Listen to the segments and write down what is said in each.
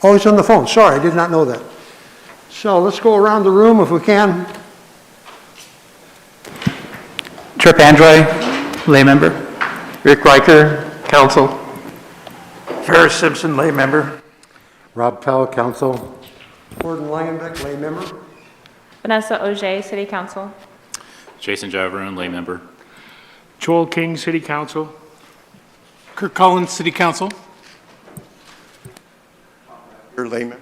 Oh, he's on the phone. Sorry, I did not know that. So let's go around the room if we can. Trip Androy, lay member. Rick Riker, council. Ferris Simpson, lay member. Rob Pell, council. Gordon Langenbeck, lay member. Vanessa Auger, City Council. Jason Javaroon, lay member. Joel King, City Council. Kirk Collins, City Council. Your layman.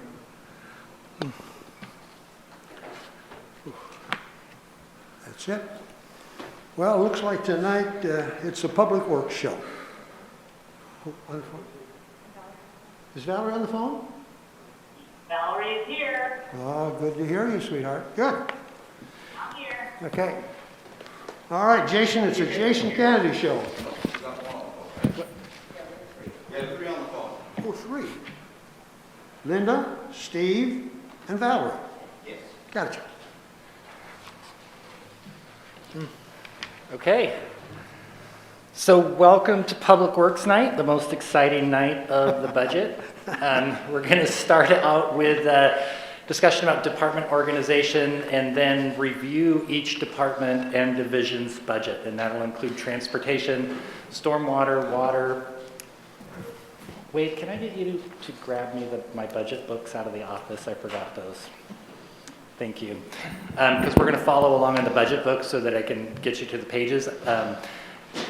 That's it. Well, it looks like tonight it's a public works show. Oh, on the phone? Is Valerie on the phone? Valerie is here. Oh, good to hear you, sweetheart. Good. I'm here. Okay. All right, Jason, it's a Jason Kennedy show. Oh, three. Linda, Steve, and Valerie. Yes. Gotcha. Okay. So welcome to Public Works Night, the most exciting night of the budget. We're going to start out with a discussion about department organization and then review each department and division's budget. And that'll include transportation, stormwater, water. Wade, can I get you to grab me my budget books out of the office? I forgot those. Thank you. Because we're going to follow along on the budget book so that I can get you to the pages.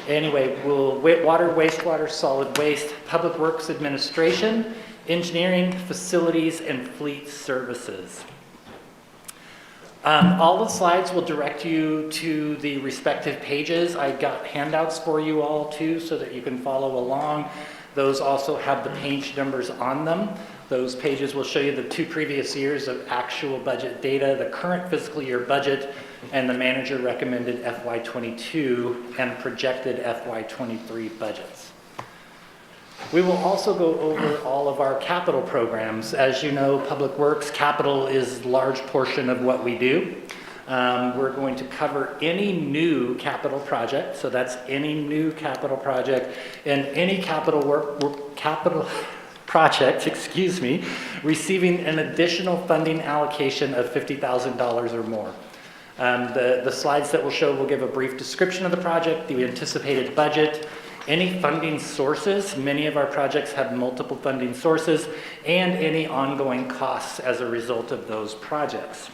Anyway, we'll water, wastewater, solid waste, public works administration, engineering, facilities, and fleet services. All the slides will direct you to the respective pages. I got handouts for you all too so that you can follow along. Those also have the page numbers on them. Those pages will show you the 2 previous years of actual budget data, the current fiscal year budget, and the manager recommended FY22 and projected FY23 budgets. We will also go over all of our capital programs. As you know, Public Works capital is a large portion of what we do. We're going to cover any new capital project, so that's any new capital project and any capital project, receiving an additional funding allocation of $50,000 or more. The slides that we'll show will give a brief description of the project, the anticipated budget, any funding sources. Many of our projects have multiple funding sources, and any ongoing costs as a result of those projects.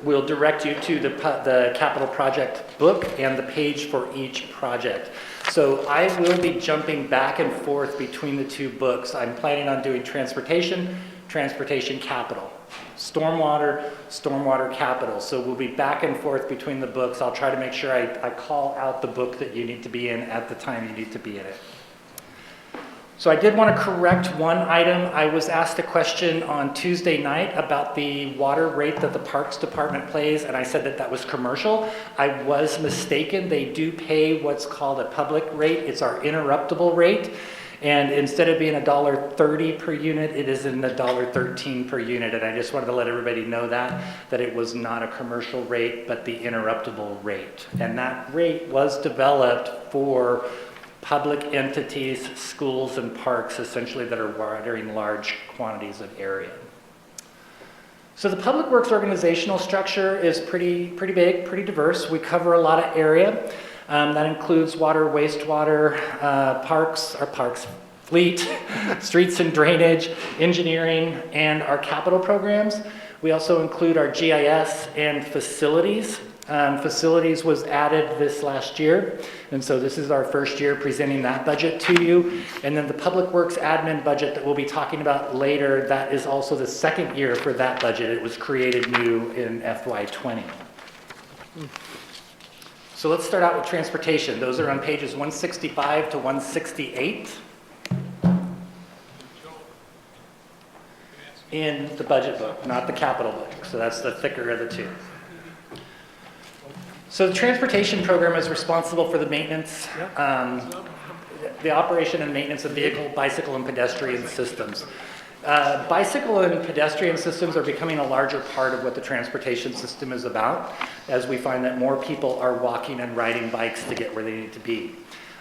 We'll direct you to the capital project book and the page for each project. So I will be jumping back and forth between the 2 books. I'm planning on doing transportation, transportation capital, stormwater, stormwater capital. So we'll be back and forth between the books. I'll try to make sure I call out the book that you need to be in at the time you need to be in it. So I did want to correct one item. I was asked a question on Tuesday night about the water rate that the Parks Department pays, and I said that that was commercial. I was mistaken. They do pay what's called a public rate. It's our interruptible rate. And instead of being $1.30 per unit, it is in the $1.13 per unit. And I just wanted to let everybody know that it was not a commercial rate, but the interruptible rate. And that rate was developed for public entities, schools, and parks, essentially, that are watering large quantities of area. So the Public Works organizational structure is pretty big, pretty diverse. We cover a lot of area. That includes water, wastewater, parks, fleet, streets and drainage, engineering, and our capital programs. We also include our GIS and facilities. Facilities was added this last year, and so this is our first year presenting that budget to you. And then the Public Works admin budget that we'll be talking about later, that is also the second year for that budget. It was created new in FY20. So let's start out with transportation. Those are on pages 165 to 168 in the budget book, not the capital book. So that's the thicker of the 2. So the transportation program is responsible for the maintenance, the operation and maintenance of vehicle, bicycle, and pedestrian systems. Bicycle and pedestrian systems are becoming a larger part of what the transportation system is about, as we find that more people are walking and riding bikes to get where they need to be.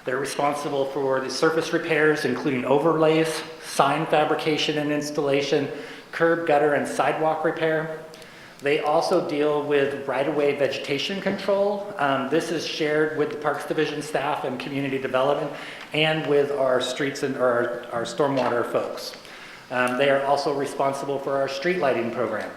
They're responsible for the surface repairs, including overlays, sign fabrication and installation, curb, gutter, and sidewalk repair. They also deal with right-of-way vegetation control. This is shared with the Parks Division staff and community development and with our streets and our stormwater folks. They are also responsible for our street lighting program.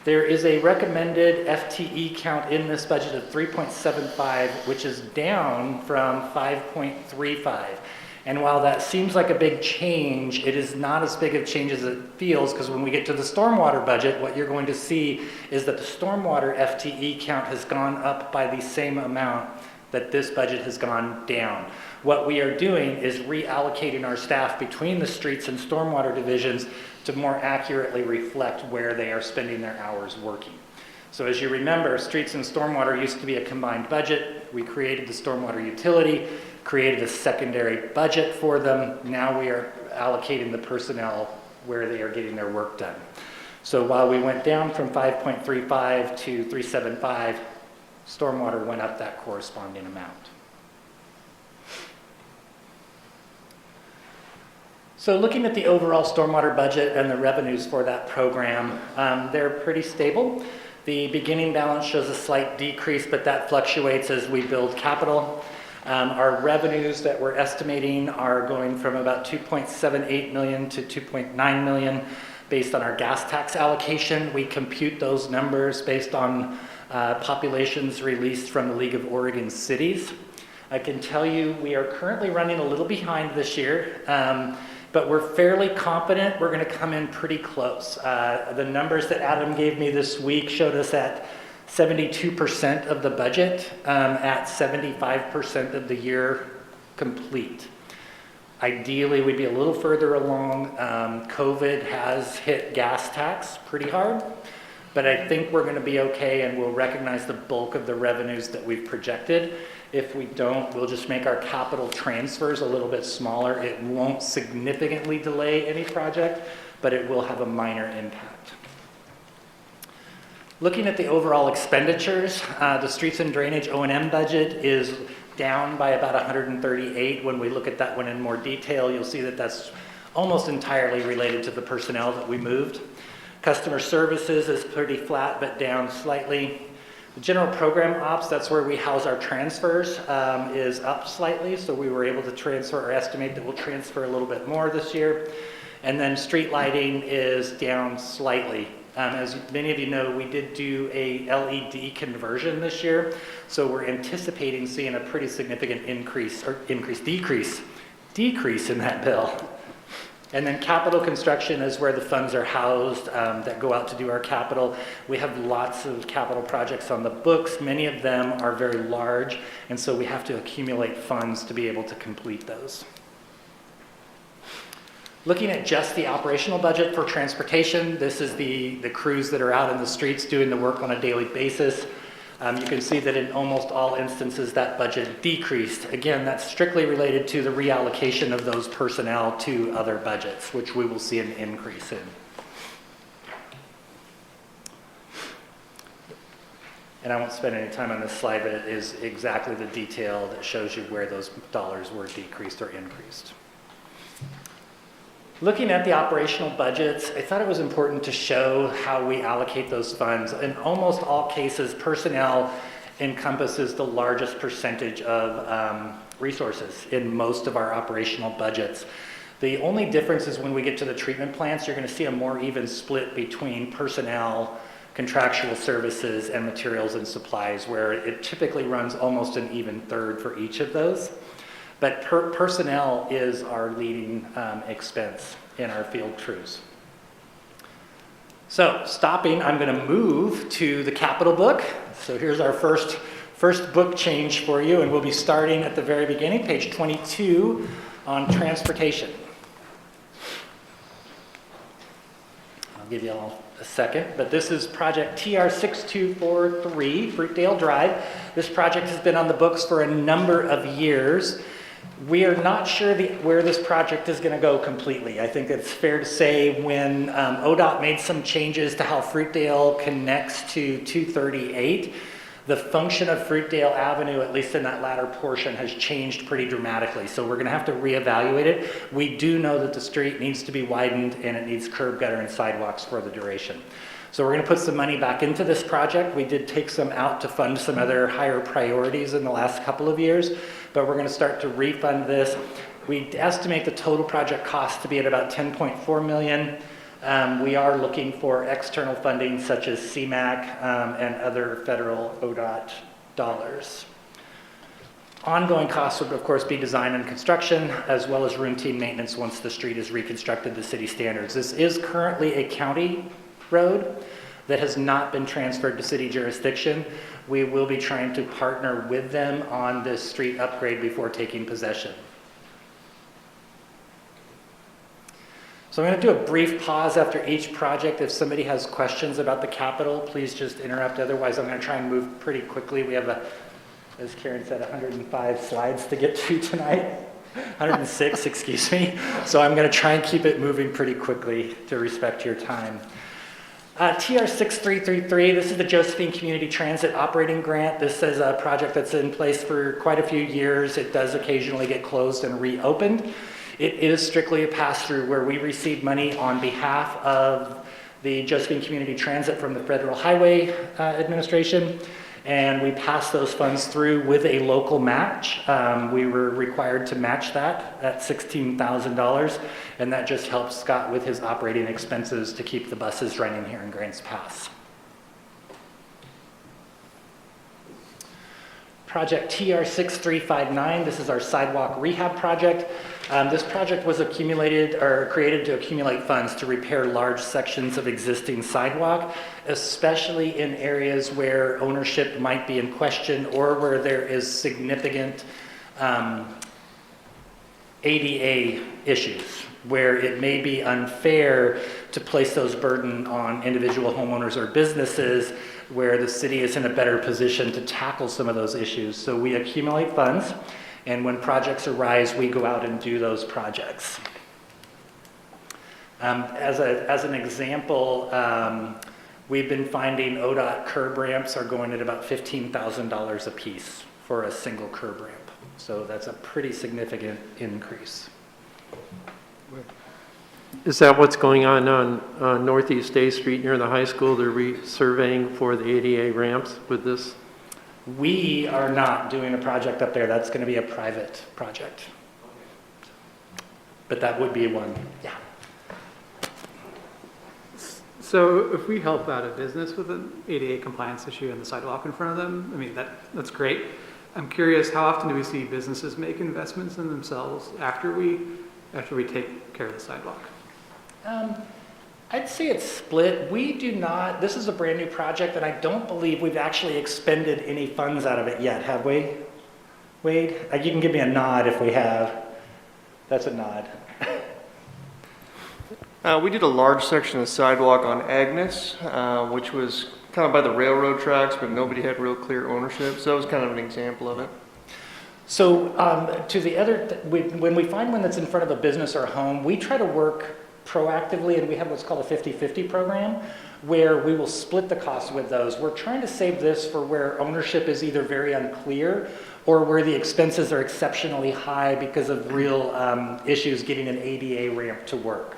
There is a recommended FTE count in this budget of 3.75, which is down from 5.35. And while that seems like a big change, it is not as big of a change as it feels, because when we get to the stormwater budget, what you're going to see is that the stormwater FTE count has gone up by the same amount that this budget has gone down. What we are doing is reallocating our staff between the streets and stormwater divisions to more accurately reflect where they are spending their hours working. So as you remember, streets and stormwater used to be a combined budget. We created the stormwater utility, created a secondary budget for them. Now we are allocating the personnel where they are getting their work done. So while we went down from 5.35 to 3.75, stormwater went up that corresponding amount. So looking at the overall stormwater budget and the revenues for that program, they're pretty stable. The beginning balance shows a slight decrease, but that fluctuates as we build capital. Our revenues that we're estimating are going from about 2.78 million to 2.9 million based on our gas tax allocation. We compute those numbers based on populations released from the League of Oregon Cities. I can tell you we are currently running a little behind this year, but we're fairly confident we're going to come in pretty close. The numbers that Adam gave me this week showed us at 72% of the budget, at 75% of the year complete. Ideally, we'd be a little further along. COVID has hit gas tax pretty hard, but I think we're going to be okay, and we'll recognize the bulk of the revenues that we've projected. If we don't, we'll just make our capital transfers a little bit smaller. It won't significantly delay any project, but it will have a minor impact. Looking at the overall expenditures, the streets and drainage O&M budget is down by about 138. When we look at that one in more detail, you'll see that that's almost entirely related to the personnel that we moved. Customer services is pretty flat, but down slightly. The general program ops, that's where we house our transfers, is up slightly. So we were able to transfer, or estimate that we'll transfer a little bit more this year. And then street lighting is down slightly. As many of you know, we did do a LED conversion this year. So we're anticipating seeing a pretty significant decrease in that bill. And then capital construction is where the funds are housed that go out to do our capital. We have lots of capital projects on the books. Many of them are very large, and so we have to accumulate funds to be able to complete those. Looking at just the operational budget for transportation, this is the crews that are out in the streets doing the work on a daily basis. You can see that in almost all instances that budget decreased. Again, that's strictly related to the reallocation of those personnel to other budgets, which we will see an increase in. And I won't spend any time on this slide, but it is exactly the detail that shows you where those dollars were decreased or increased. Looking at the operational budgets, I thought it was important to show how we allocate those funds. In almost all cases, personnel encompasses the largest percentage of resources in most of our operational budgets. The only difference is when we get to the treatment plants, you're going to see a more even split between personnel, contractual services, and materials and supplies, where it typically runs almost an even third for each of those. But personnel is our leading expense in our field crews. So stopping, I'm going to move to the capital book. So here's our first book change for you, and we'll be starting at the very beginning, page 22 on transportation. I'll give you all a second, but this is project TR6243, Fruitdale Drive. This project has been on the books for a number of years. We are not sure where this project is going to go completely. I think it's fair to say when ODOT made some changes to how Fruitdale connects to 238, The function of Fruitdale Avenue, at least in that latter portion, has changed pretty dramatically. So we're going to have to reevaluate it. We do know that the street needs to be widened and it needs curb, gutter, and sidewalks for the duration. So we're going to put some money back into this project. We did take some out to fund some other higher priorities in the last couple of years, but we're going to start to refund this. We estimate the total project cost to be at about $10.4 million. We are looking for external funding such as CMAQ and other federal ODOT dollars. Ongoing costs would of course be design and construction as well as routine maintenance once the street is reconstructed to city standards. This is currently a county road that has not been transferred to city jurisdiction. We will be trying to partner with them on this street upgrade before taking possession. So I'm going to do a brief pause after each project. If somebody has questions about the capital, please just interrupt. Otherwise, I'm going to try and move pretty quickly. We have, as Karen said, 105 slides to get to tonight. 106, excuse me. So I'm going to try and keep it moving pretty quickly to respect your time. TR 6333, this is the Josephine Community Transit Operating Grant. This is a project that's in place for quite a few years. It does occasionally get closed and reopened. It is strictly a pass-through where we receive money on behalf of the Josephine Community Transit from the Federal Highway Administration, and we pass those funds through with a local match. We were required to match that at $16,000, and that just helps Scott with his operating expenses to keep the buses running here in Grants Pass. Project TR 6359, this is our sidewalk rehab project. This project was created to accumulate funds to repair large sections of existing sidewalk, especially in areas where ownership might be in question or where there is significant ADA issues, where it may be unfair to place those burden on individual homeowners or businesses where the city is in a better position to tackle some of those issues. So we accumulate funds, and when projects arise, we go out and do those projects. As an example, we've been finding ODOT curb ramps are going at about $15,000 a piece for a single curb ramp. So that's a pretty significant increase. Is that what's going on Northeast A Street near the high school? They're resurveying for the ADA ramps with this? We are not doing a project up there. That's going to be a private project. But that would be one, yeah. So if we help out a business with an ADA compliance issue and the sidewalk in front of them, I mean, that's great. I'm curious, how often do we see businesses make investments in themselves after we take care of the sidewalk? I'd say it's split. We do not, this is a brand new project, and I don't believe we've actually expended any funds out of it yet, have we? Wade? You can give me a nod if we have. That's a nod. We did a large section of sidewalk on Agnes, which was kind of by the railroad tracks, but nobody had real clear ownership. So that was kind of an example of it. So to the other, when we find one that's in front of a business or a home, we try to work proactively, and we have what's called a 50-50 program where we will split the cost with those. We're trying to save this for where ownership is either very unclear or where the expenses are exceptionally high because of real issues getting an ADA ramp to work.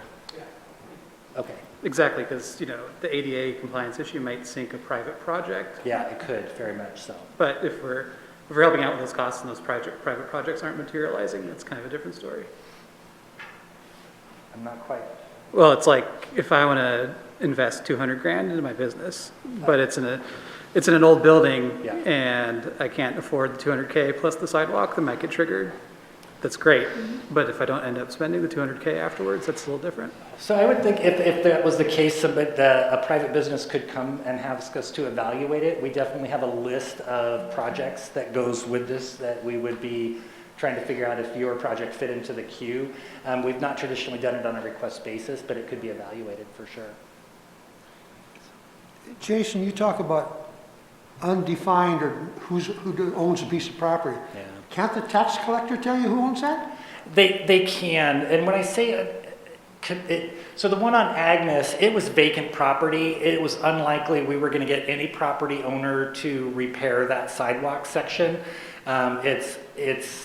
Okay. Exactly, because the ADA compliance issue might sink a private project. Yeah, it could, very much so. But if we're helping out with those costs and those private projects aren't materializing, that's kind of a different story. I'm not quite. Well, it's like if I want to invest $200,000 into my business, but it's in an old building, Yeah. and I can't afford the $200K plus the sidewalk, then might get triggered. That's great, but if I don't end up spending the $200K afterwards, that's a little different. So I would think if that was the case, a private business could come and ask us to evaluate it. We definitely have a list of projects that goes with this that we would be trying to figure out if your project fit into the queue. We've not traditionally done it on a request basis, but it could be evaluated for sure. Jason, you talk about undefined or who owns a piece of property. Yeah. Can't the tax collector tell you who owns that? They can, and when I say So the one on Agnes, it was vacant property. It was unlikely we were going to get any property owner to repair that sidewalk section. It's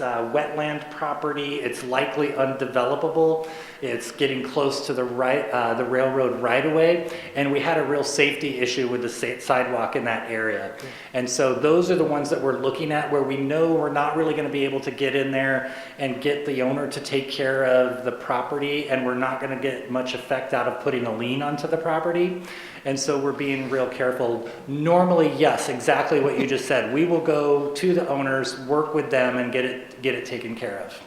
wetland property. It's likely undevelopable. It's getting close to the railroad right-of-way, and we had a real safety issue with the sidewalk in that area. And so those are the ones that we're looking at where we know we're not really going to be able to get in there and get the owner to take care of the property, and we're not going to get much effect out of putting a lien onto the property. And so we're being real careful. Normally, yes, exactly what you just said. We will go to the owners, work with them, and get it taken care of.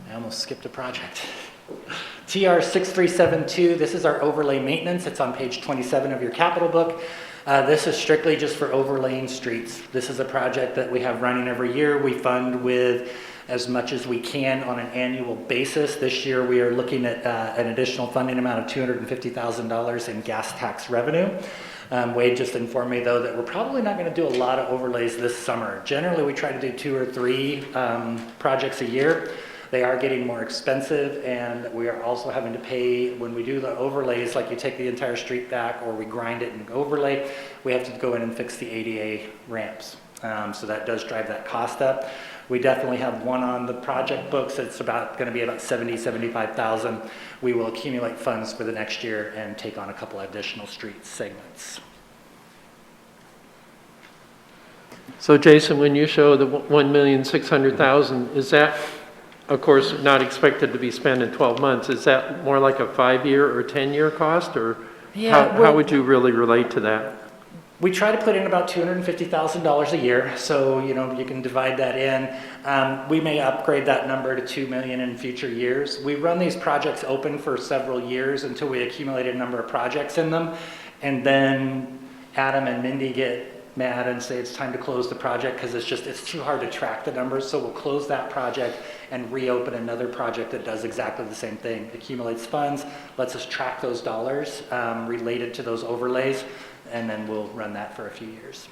I almost skipped a project. TR 6372, this is our overlay maintenance. It's on page 27 of your capital book. This is strictly just for overlaying streets. This is a project that we have running every year. We fund with as much as we can on an annual basis. This year we are looking at an additional funding amount of $250,000 in gas tax revenue. Wade just informed me though that we're probably not going to do a lot of overlays this summer. Generally we try to do 2 or 3 projects a year. They are getting more expensive, and we are also having to pay when we do the overlays, like you take the entire street back or we grind it and overlay, we have to go in and fix the ADA ramps. So that does drive that cost up. We definitely have one on the project books. It's going to be about $75,000. We will accumulate funds for the next year and take on a couple additional street segments. So Jason, when you show the $1,600,000, is that, of course, not expected to be spent in 12 months? Is that more like a 5-year or 10-year cost, or how would you really relate to that? We try to put in about $250,000 a year, so you can divide that in. We may upgrade that number to $2 million in future years. We run these projects open for several years until we accumulate a number of projects in them, and then Adam and Mindy get mad and say it's time to close the project because it's too hard to track the numbers. So we'll close that project and reopen another project that does exactly the same thing. Accumulates funds, lets us track those dollars related to those overlays, and then we'll run that for a few years.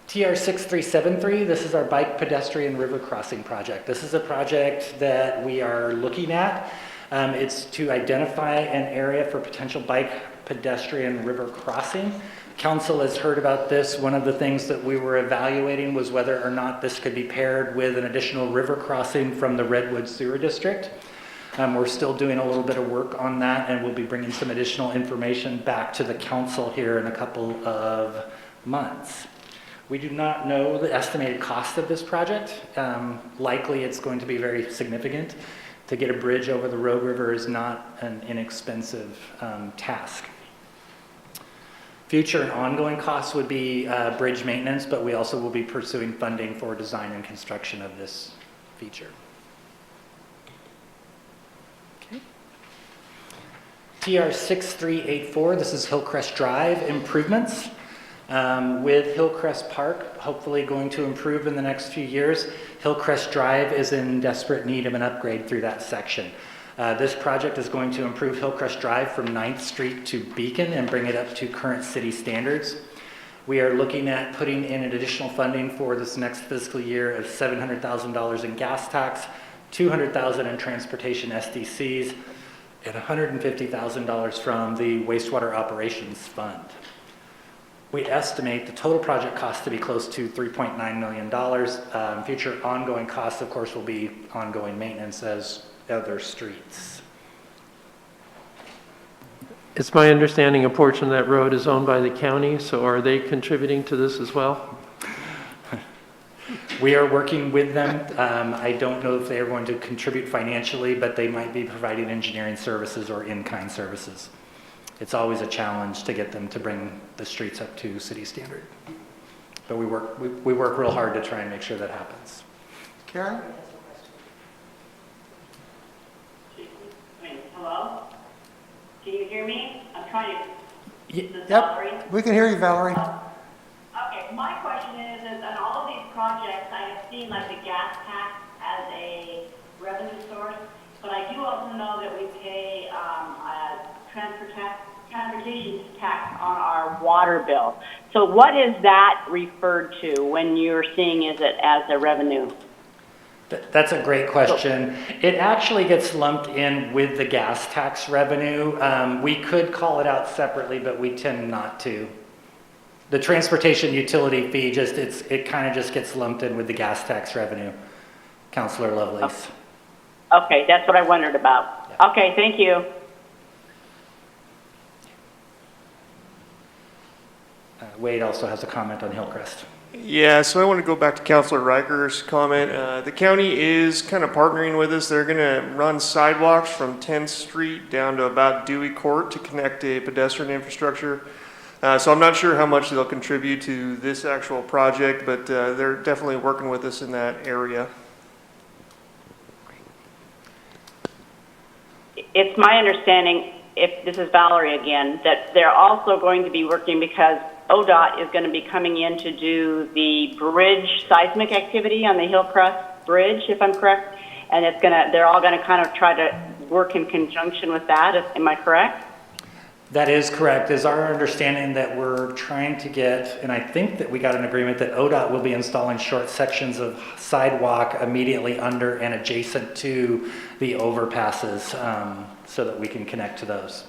TR 6373, this is our bike pedestrian river crossing project. This is a project that we are looking at. It's to identify an area for potential bike pedestrian river crossing. Council has heard about this. One of the things that we were evaluating was whether or not this could be paired with an additional river crossing from the Redwood Sewer District. We're still doing a little bit of work on that, and we'll be bringing some additional information back to the council here in a couple of months. We do not know the estimated cost of this project. Likely it's going to be very significant. To get a bridge over the Rogue River is not an inexpensive task. Future and ongoing costs would be bridge maintenance, but we also will be pursuing funding for design and construction of this feature. TR 6384, this is Hillcrest Drive improvements. With Hillcrest Park hopefully going to improve in the next few years, Hillcrest Drive is in desperate need of an upgrade through that section. This project is going to improve Hillcrest Drive from 9th Street to Beacon and bring it up to current city standards. We are looking at putting in an additional funding for this next fiscal year of $700,000 in gas tax, $200,000 in transportation SDCs, and $150,000 from the wastewater operations fund. We estimate the total project cost to be close to $3.9 million. Future ongoing costs, of course, will be ongoing maintenance as other streets. It's my understanding a portion of that road is owned by the county, so are they contributing to this as well? We are working with them. I don't know if they are going to contribute financially, but they might be providing engineering services or in-kind services. It's always a challenge to get them to bring the streets up to city standard. But we work real hard to try and make sure that happens. Karen? Hello? Can you hear me? I'm trying to... Yep, we can hear you, Valerie. Okay, my question is on all of these projects, I have seen like the gas tax as a revenue source, but I do also know that we pay transportation tax on our water bill. So what is that referred to when you're seeing it as a revenue? That's a great question. It actually gets lumped in with the gas tax revenue. We could call it out separately, but we tend not to. The transportation utility fee it kind of just gets lumped in with the gas tax revenue, Councilor Lovelace. Okay, that's what I wondered about. Yeah. Okay, thank you. Wade also has a comment on Hillcrest. Yeah, so I want to go back to Councilor Riker's comment. The county is kind of partnering with us. They're going to run sidewalks from 10th Street down to about Dewey Court to connect a pedestrian infrastructure. So I'm not sure how much they'll contribute to this actual project, but they're definitely working with us in that area. It's my understanding, if this is Valerie again, that they're also going to be working because ODOT is going to be coming in to do the bridge seismic activity on the Hillcrest Bridge, if I'm correct, and they're all going to kind of try to work in conjunction with that. Am I correct? That is correct. It's our understanding that we're trying to get, and I think that we got an agreement that ODOT will be installing short sections of sidewalk immediately under and adjacent to the overpasses so that we can connect to those.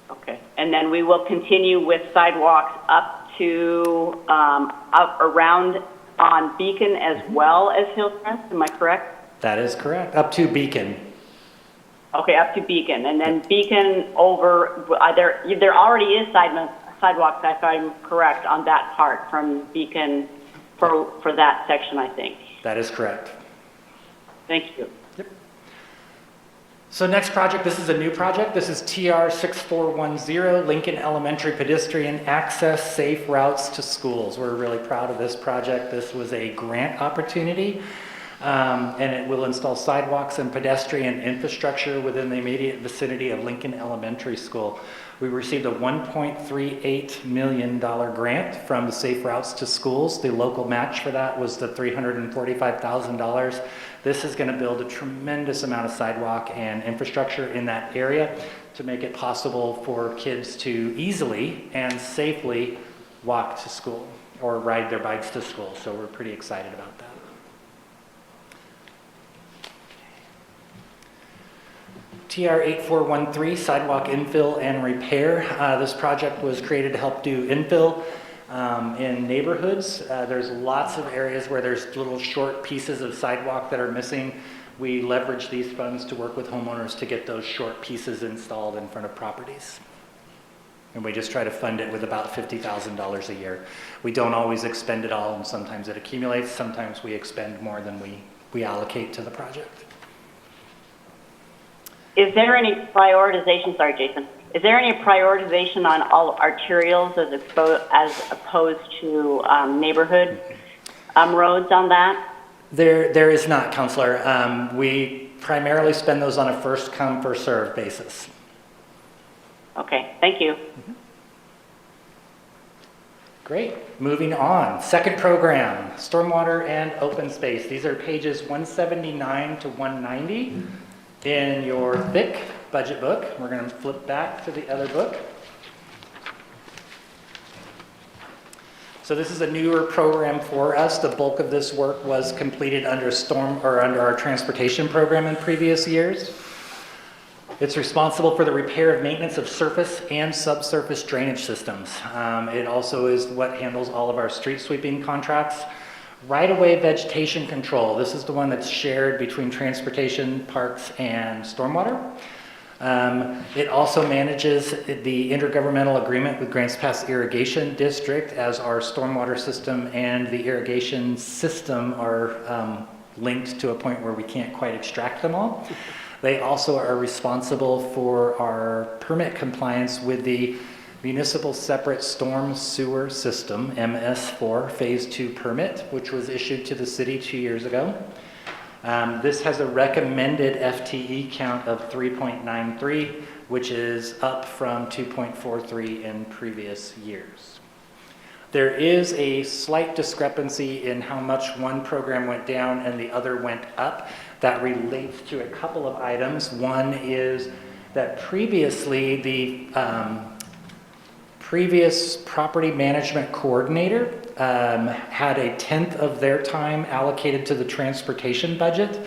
Okay. And then we will continue with sidewalks up to, up around on Beacon as well as Hillcrest. Am I correct? That is correct. Up to Beacon. Okay, up to Beacon, and then Beacon over, there already is sidewalks, if I'm correct, on that part from Beacon for that section, I think. That is correct. Thank you. Yep. So next project, this is a new project. This is TR 6410, Lincoln Elementary Pedestrian Access Safe Routes to Schools. We're really proud of this project. This was a grant opportunity. And it will install sidewalks and pedestrian infrastructure within the immediate vicinity of Lincoln Elementary School. We received a $1.38 million grant from the Safe Routes to Schools. The local match for that was the $345,000. This is going to build a tremendous amount of sidewalk and infrastructure in that area to make it possible for kids to easily and safely walk to school or ride their bikes to school. So we're pretty excited about that. TR 8413, sidewalk infill and repair. This project was created to help do infill in neighborhoods. There's lots of areas where there's little short pieces of sidewalk that are missing. We leverage these funds to work with homeowners to get those short pieces installed in front of properties. And we just try to fund it with about $50,000 a year. We don't always expend it all, and sometimes it accumulates. Sometimes we expend more than we allocate to the project. Is there any prioritization, sorry, Jason, is there any prioritization on all arterials as opposed to neighborhood roads on that? There is not, Counselor. We primarily spend those on a first come, first served basis. Okay, thank you. Great. Moving on. Second program, Stormwater and Open Space. These are pages 179 to 190. In your thick budget book. We're going to flip back to the other book. So this is a newer program for us. The bulk of this work was completed under under our transportation program in previous years. It's responsible for the repair and maintenance of surface and subsurface drainage systems. It also is what handles all of our street sweeping contracts. Right-of-way vegetation control. This is the one that's shared between transportation, parks, and stormwater. It also manages the intergovernmental agreement with Grants Pass Irrigation District, as our stormwater system and the irrigation system are linked to a point where we can't quite extract them all. They also are responsible for our permit compliance with the Municipal Separate Storm Sewer System, MS4, Phase 2 permit, which was issued to the city 2 years ago. This has a recommended FTE count of 3.93, which is up from 2.43 in previous years. There is a slight discrepancy in how much one program went down and the other went up. That relates to a couple of items. One is that previously the previous property management coordinator had 1/10 of their time allocated to the transportation budget.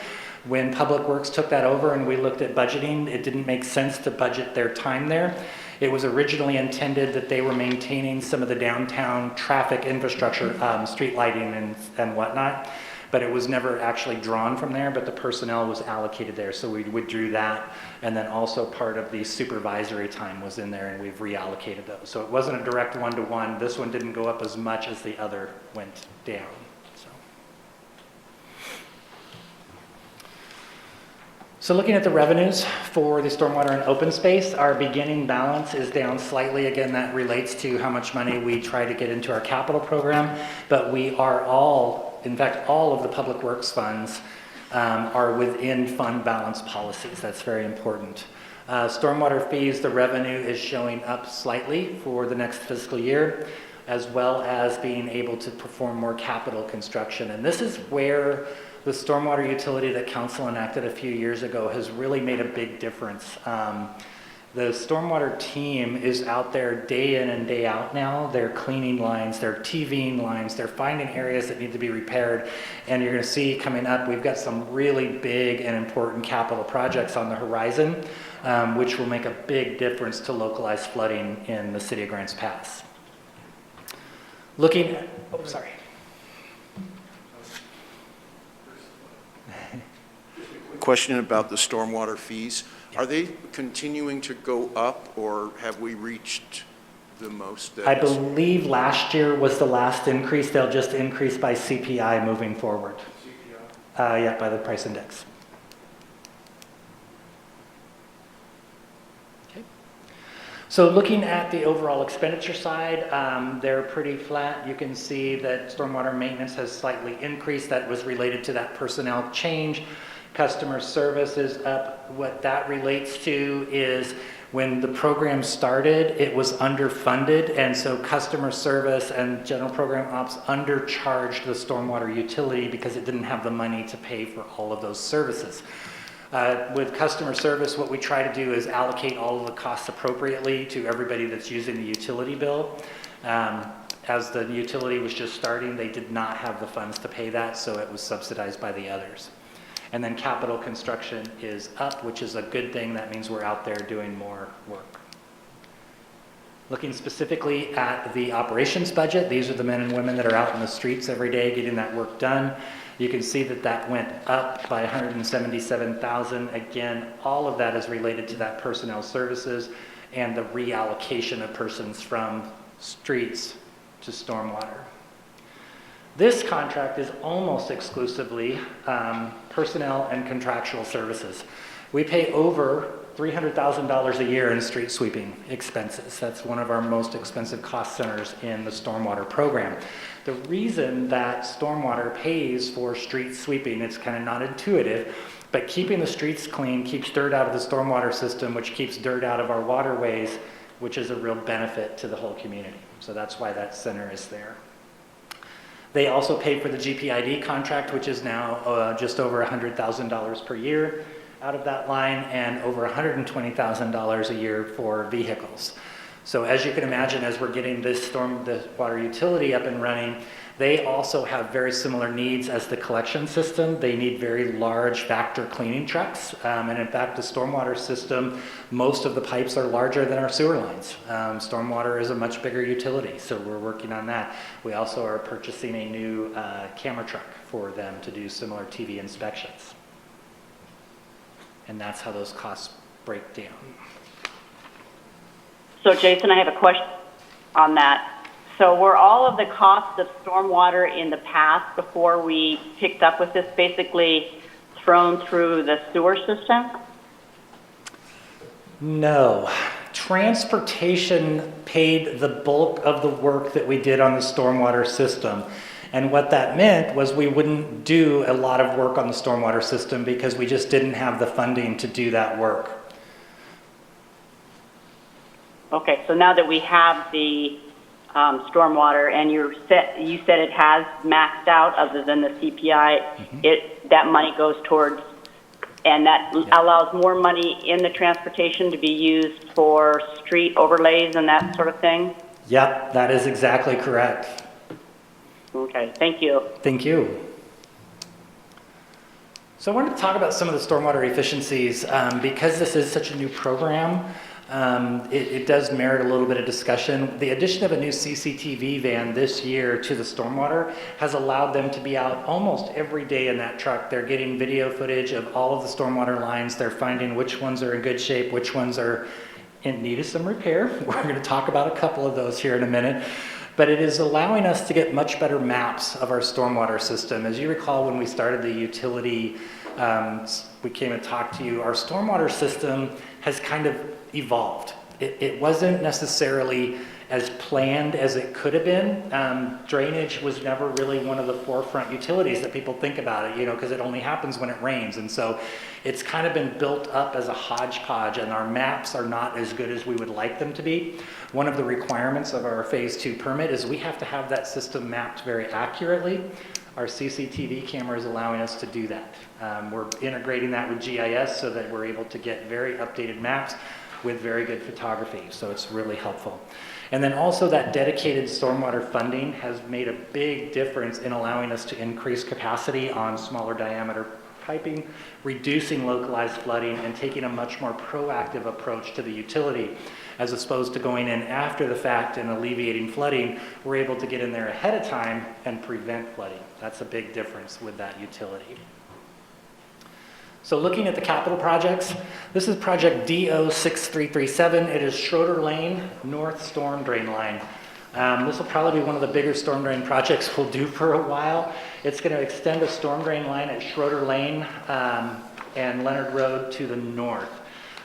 When Public Works took that over and we looked at budgeting, it didn't make sense to budget their time there. It was originally intended that they were maintaining some of the downtown traffic infrastructure, street lighting and whatnot, but it was never actually drawn from there, but the personnel was allocated there, so we withdrew that. And then also part of the supervisory time was in there, and we've reallocated those. So it wasn't a direct one-to-one. This one didn't go up as much as the other went down. So looking at the revenues for the stormwater and open space, our beginning balance is down slightly. Again, that relates to how much money we try to get into our capital program, but we are all, in fact, all of the public works funds are within fund balance policies. That's very important. Stormwater fees, the revenue is showing up slightly for the next fiscal year, as well as being able to perform more capital construction. And this is where the stormwater utility that council enacted a few years ago has really made a big difference. The stormwater team is out there day in and day out now. They're cleaning lines, they're TVing lines, they're finding areas that need to be repaired. And you're gonna see coming up, we've got some really big and important capital projects on the horizon, which will make a big difference to localized flooding in the city of Grants Pass. Looking at, oh, sorry. Question about the stormwater fees. Are they continuing to go up, or have we reached the most? I believe last year was the last increase. They'll just increase by CPI moving forward. CPI? Yeah, by the price index. Okay. So looking at the overall expenditure side, they're pretty flat. You can see that stormwater maintenance has slightly increased. That was related to that personnel change. Customer service is up. What that relates to is when the program started, it was underfunded, and so customer service and general program ops undercharged the stormwater utility because it didn't have the money to pay for all of those services. With customer service, what we try to do is allocate all of the costs appropriately to everybody that's using the utility bill. As the utility was just starting, they did not have the funds to pay that, so it was subsidized by the others. And then capital construction is up, which is a good thing. That means we're out there doing more work. Looking specifically at the operations budget, these are the men and women that are out in the streets every day getting that work done. You can see that that went up by $177,000. Again, all of that is related to that personnel services and the reallocation of persons from streets to stormwater. This contract is almost exclusively personnel and contractual services. We pay over $300,000 a year in street sweeping expenses. That's one of our most expensive cost centers in the stormwater program. The reason that stormwater pays for street sweeping, it's kind of not intuitive, but keeping the streets clean keeps dirt out of the stormwater system, which keeps dirt out of our waterways, which is a real benefit to the whole community. So that's why that center is there. They also pay for the GPID contract, which is now just over $100,000 per year out of that line, and over $120,000 a year for vehicles. So as you can imagine, as we're getting this water utility up and running, they also have very similar needs as the collection system. They need very large Vector cleaning trucks. And in fact, the stormwater system, most of the pipes are larger than our sewer lines. Stormwater is a much bigger utility, so we're working on that. We also are purchasing a new camera truck for them to do similar TV inspections. And that's how those costs break down. So Jason, I have a question on that. So were all of the costs of stormwater in the past, before we picked up with this, basically thrown through the sewer system? No. Transportation paid the bulk of the work that we did on the stormwater system. And what that meant was we wouldn't do a lot of work on the stormwater system because we just didn't have the funding to do that work. Okay, so now that we have the stormwater, and you said it has maxed out other than the CPI, that money goes towards, and that allows more money in the transportation to be used for street overlays and that sort of thing? Yep, that is exactly correct. Okay, thank you. Thank you. So I wanted to talk about some of the stormwater efficiencies. Because this is such a new program, it does merit a little bit of discussion. The addition of a new CCTV van this year to the stormwater has allowed them to be out almost every day in that truck. They're getting video footage of all of the stormwater lines. They're finding which ones are in good shape, which ones are in need of some repair. We're going to talk about a couple of those here in a minute. But it is allowing us to get much better maps of our stormwater system. As you recall, when we started the utility, we came and talked to you, our stormwater system has kind of evolved. It wasn't necessarily as planned as it could have been. Drainage was never really one of the forefront utilities that people think about it, because it only happens when it rains. And so it's kind of been built up as a hodgepodge, and our maps are not as good as we would like them to be. One of the requirements of our phase 2 permit is we have to have that system mapped very accurately. Our CCTV camera is allowing us to do that. We're integrating that with GIS so that we're able to get very updated maps with very good photography, so it's really helpful. And then also that dedicated stormwater funding has made a big difference in allowing us to increase capacity on smaller diameter piping, reducing localized flooding, and taking a much more proactive approach to the utility. As opposed to going in after the fact and alleviating flooding, we're able to get in there ahead of time and prevent flooding. That's a big difference with that utility. So looking at the capital projects, this is project DO6337. It is Schroeder Lane North Storm Drain Line. This will probably be one of the bigger storm drain projects we'll do for a while. It's going to extend a storm drain line at Schroeder Lane and Leonard Road to the north.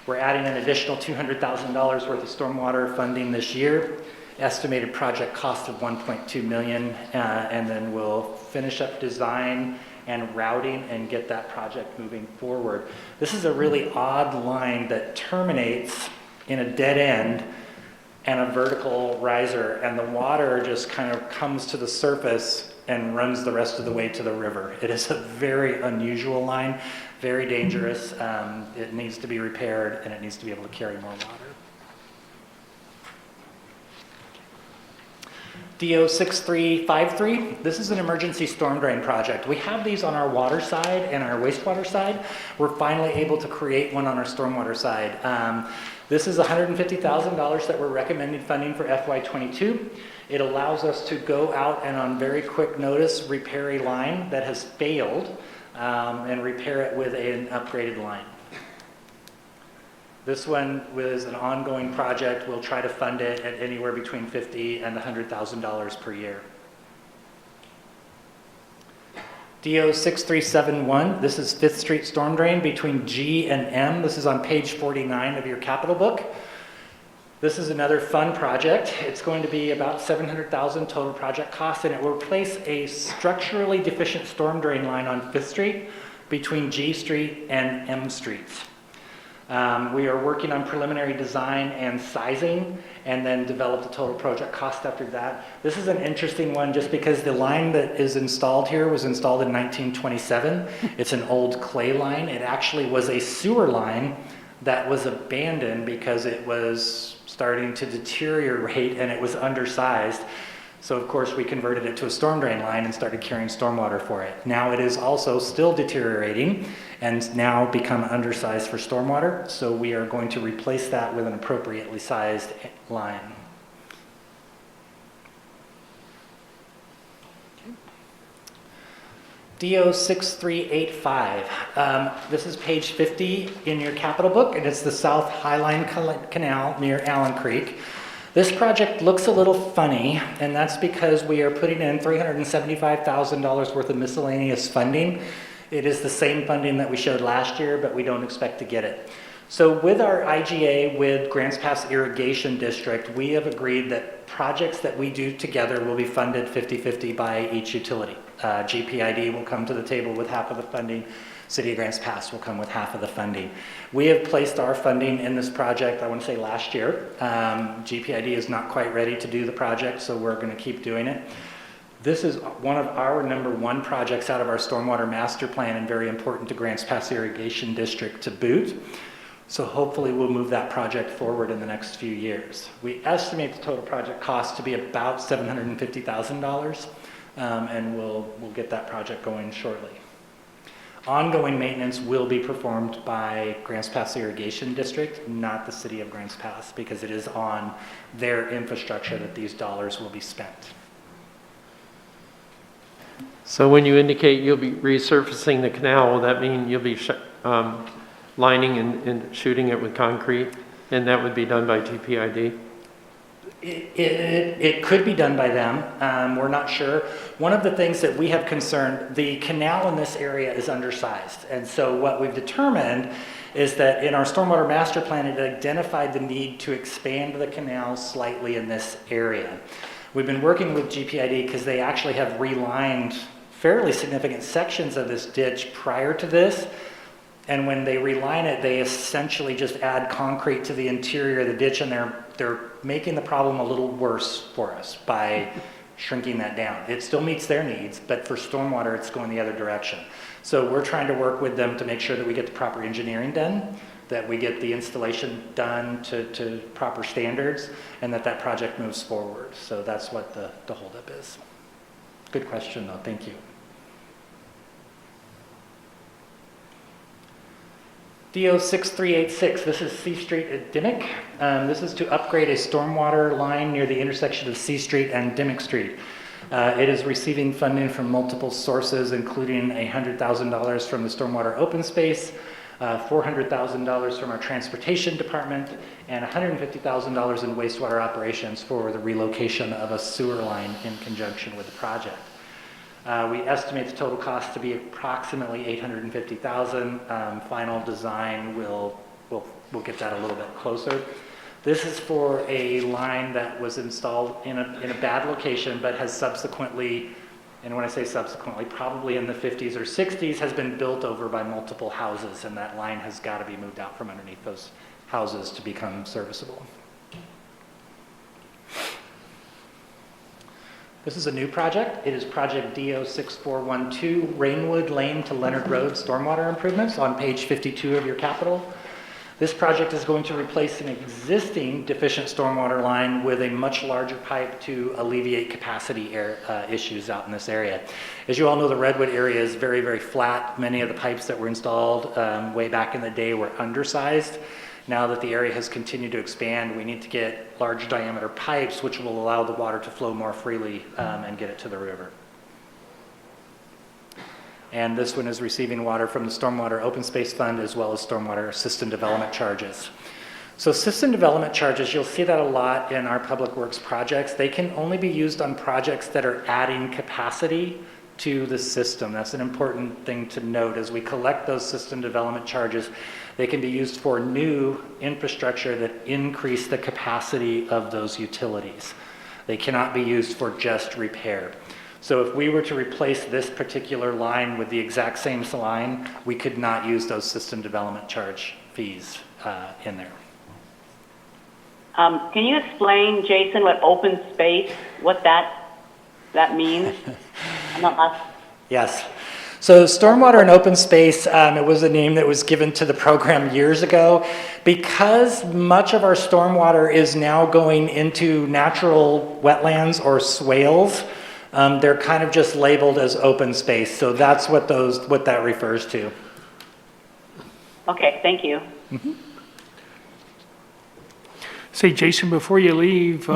We're adding an additional $200,000 worth of stormwater funding this year. Estimated project cost of $1.2 million, and then we'll finish up design and routing and get that project moving forward. This is a really odd line that terminates in a dead end and a vertical riser, and the water just kind of comes to the surface and runs the rest of the way to the river. It is a very unusual line, very dangerous. It needs to be repaired, and it needs to be able to carry more water. DO6353, this is an emergency storm drain project. We have these on our water side and our wastewater side. We're finally able to create one on our stormwater side. This is $150,000 that we're recommending funding for FY22. It allows us to go out and on very quick notice repair a line that has failed and repair it with an upgraded line. This one was an ongoing project. We'll try to fund it at anywhere between $50,000 and $100,000 per year. DO6371, this is 5th Street Storm Drain between G and M. This is on page 49 of your capital book. This is another fun project. It's going to be about $700,000 total project cost, and it will replace a structurally deficient storm drain line on 5th Street between G Street and M Streets. We are working on preliminary design and sizing, and then develop the total project cost after that. This is an interesting one just because the line that is installed here was installed in 1927. It's an old clay line. It actually was a sewer line that was abandoned because it was starting to deteriorate and it was undersized. So of course we converted it to a storm drain line and started carrying stormwater for it. Now it is also still deteriorating and now become undersized for stormwater. So we are going to replace that with an appropriately sized line. DO6385. This is page 50 in your capital book, and it's the South Highline Canal near Allen Creek. This project looks a little funny, and that's because we are putting in $375,000 worth of miscellaneous funding. It is the same funding that we showed last year, but we don't expect to get it. So with our IGA with Grants Pass Irrigation District, we have agreed that projects that we do together will be funded 50-50 by each utility. GPID will come to the table with half of the funding. City of Grants Pass will come with half of the funding. We have placed our funding in this project, I want to say last year. GPID is not quite ready to do the project, so we're going to keep doing it. This is one of our #1 projects out of our Stormwater Master Plan and very important to Grants Pass Irrigation District to boot. So hopefully we'll move that project forward in the next few years. We estimate the total project cost to be about $750,000, and we'll get that project going shortly. Ongoing maintenance will be performed by Grants Pass Irrigation District, not the city of Grants Pass, because it is on their infrastructure that these dollars will be spent. So when you indicate you'll be resurfacing the canal, will that mean you'll be lining and shooting it with concrete? And that would be done by GPID? It could be done by them. We're not sure. One of the things that we have concerned, the canal in this area is undersized. And so what we've determined is that in our stormwater master plan, it identified the need to expand the canal slightly in this area. We've been working with GPID because they actually have relined fairly significant sections of this ditch prior to this. And when they reline it, they essentially just add concrete to the interior of the ditch, and they're making the problem a little worse for us by shrinking that down. It still meets their needs, but for stormwater, it's going the other direction. So we're trying to work with them to make sure that we get the proper engineering done, that we get the installation done to proper standards, and that project moves forward. So that's what the holdup is. Good question, though. Thank you. DO 6386, this is C Street at Dimmick. This is to upgrade a stormwater line near the intersection of C Street and Dimmick Street. It is receiving funding from multiple sources, including $100,000 from the Stormwater Open Space, $400,000 from our Transportation Department, and $150,000 in wastewater operations for the relocation of a sewer line in conjunction with the project. We estimate the total cost to be approximately $850,000. Final design we'll get that a little bit closer. This is for a line that was installed in a bad location, but has subsequently, and when I say subsequently, probably in the 50s or 60s, has been built over by multiple houses, and that line has got to be moved out from underneath those houses to become serviceable. This is a new project. It is project DO 6412, Rainwood Lane to Leonard Road stormwater improvements on page 52 of your capital. This project is going to replace an existing deficient stormwater line with a much larger pipe to alleviate capacity issues out in this area. As you all know, the Redwood area is very, very flat. Many of the pipes that were installed way back in the day were undersized. Now that the area has continued to expand, we need to get large diameter pipes which will allow the water to flow more freely and get it to the river. And this one is receiving water from the Stormwater Open Space Fund as well as Stormwater System Development Charges. So system development charges, you'll see that a lot in our public works projects. They can only be used on projects that are adding capacity to the system. That's an important thing to note. As we collect those system development charges, they can be used for new infrastructure that increase the capacity of those utilities. They cannot be used for just repair. So if we were to replace this particular line with the exact same line, we could not use those system development charge fees in there. Can you explain, Jason, what open space, what that means? Yes. So stormwater and open space, it was a name that was given to the program years ago. Because much of our stormwater is now going into natural wetlands or swales, they're kind of just labeled as open space. So that's what that refers to. Okay, thank you. Mm-hmm. Say, Jason, before you leave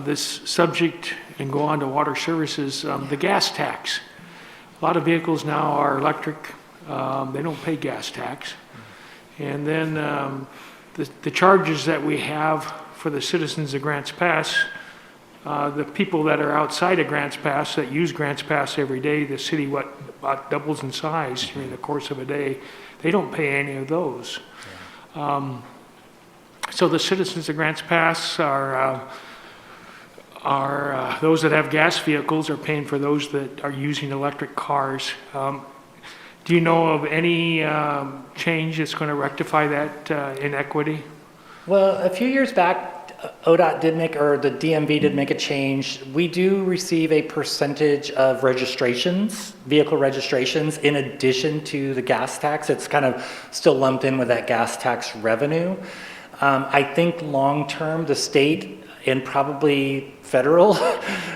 this subject and go on to water services, the gas tax. A lot of vehicles now are electric. They don't pay gas tax. And then the charges that we have for the citizens of Grants Pass, the people that are outside of Grants Pass that use Grants Pass every day, the city about doubles in size during the course of a day, they don't pay any of those. So the citizens of Grants Pass are those that have gas vehicles are paying for those that are using electric cars. Do you know of any change that's going to rectify that inequity? Well, a few years back, ODOT did make, or the DMV did make a change. We do receive a percentage of registrations, vehicle registrations, in addition to the gas tax. It's kind of still lumped in with that gas tax revenue. I think long-term, the state and probably federal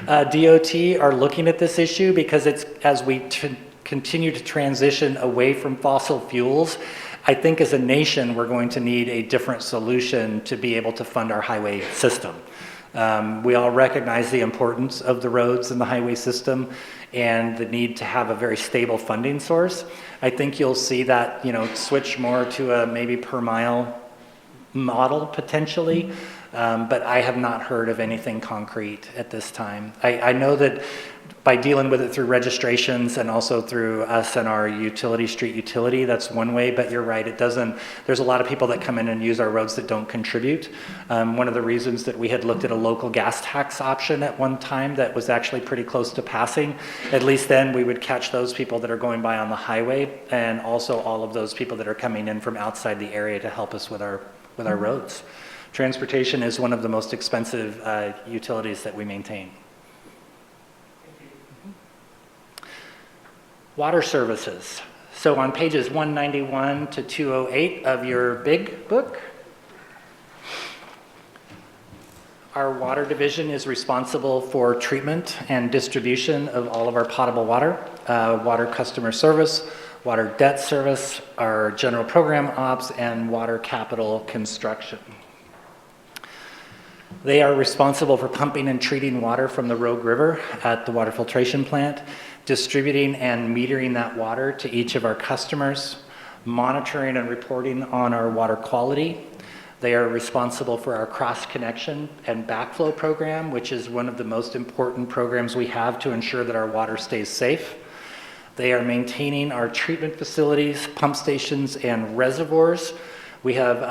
DOT are looking at this issue because it's, as we continue to transition away from fossil fuels, I think as a nation, we're going to need a different solution to be able to fund our highway system. We all recognize the importance of the roads and the highway system and the need to have a very stable funding source. I think you'll see that, switch more to a maybe per mile model potentially, but I have not heard of anything concrete at this time. I know that by dealing with it through registrations and also through us and our street utility, that's one way, but you're right, there's a lot of people that come in and use our roads that don't contribute. One of the reasons that we had looked at a local gas tax option at one time that was actually pretty close to passing, at least then we would catch those people that are going by on the highway and also all of those people that are coming in from outside the area to help us with our roads. Transportation is one of the most expensive utilities that we maintain. Water services. So on pages 191 to 208 of your big book, our water division is responsible for treatment and distribution of all of our potable water, water customer service, water debt service, our general program ops, and water capital construction. They are responsible for pumping and treating water from the Rogue River at the water filtration plant, distributing and metering that water to each of our customers, monitoring and reporting on our water quality. They are responsible for our cross-connection and backflow program, which is one of the most important programs we have to ensure that our water stays safe. They are maintaining our treatment facilities, pump stations, and reservoirs. We have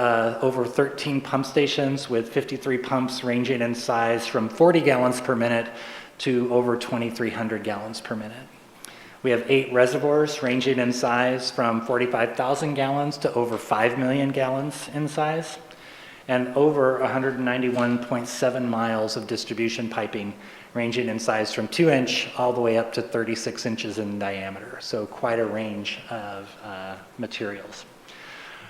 over 13 pump stations with 53 pumps ranging in size from 40 gallons per minute to over 2,300 gallons per minute. We have 8 reservoirs ranging in size from 45,000 gallons to over 5 million gallons in size, and over 191.7 miles of distribution piping ranging in size from 2-inch all the way up to 36 inches in diameter. So quite a range of materials.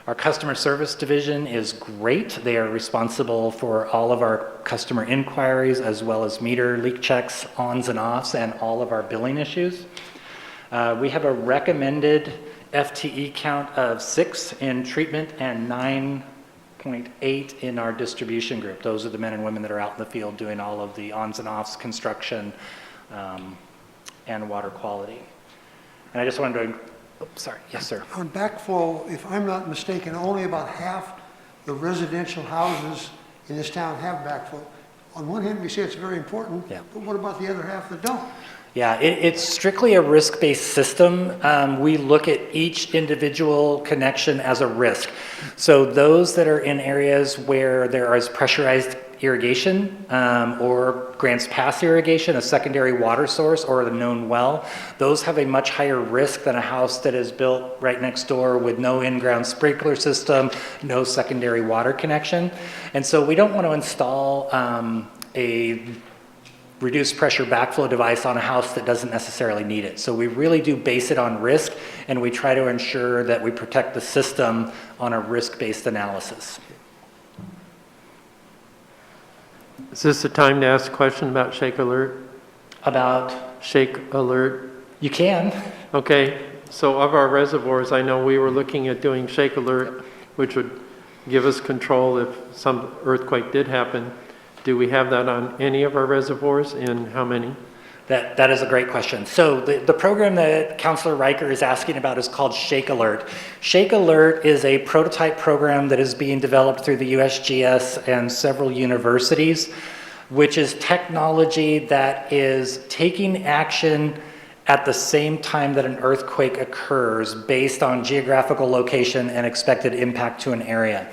Our customer service division is great. They are responsible for all of our customer inquiries as well as meter leak checks, ons and offs, and all of our billing issues. We have a recommended FTE count of 6 in treatment and 9.8 in our distribution group. Those are the men and women that are out in the field doing all of the ons and offs, construction, and water quality. And I just wanted to sorry, yes, sir. On backflow, if I'm not mistaken, only about half the residential houses in this town have backflow. On one hand, we say it's very important, Yeah. but what about the other half that don't? Yeah, it's strictly a risk-based system. We look at each individual connection as a risk. So those that are in areas where there is pressurized irrigation or Grants Pass irrigation, a secondary water source or a known well, those have a much higher risk than a house that is built right next door with no in-ground sprinkler system, no secondary water connection. And so we don't want to install a reduced pressure backflow device on a house that doesn't necessarily need it. So we really do base it on risk, and we try to ensure that we protect the system on a risk-based analysis. Is this the time to ask a question about Shake Alert? About? Shake Alert. You can. Okay, so of our reservoirs, I know we were looking at doing Shake Alert, which would give us control if some earthquake did happen. Do we have that on any of our reservoirs, and how many? That is a great question. So the program that Councilor Riker is asking about is called Shake Alert. Shake Alert is a prototype program that is being developed through the USGS and several universities, which is technology that is taking action at the same time that an earthquake occurs based on geographical location and expected impact to an area.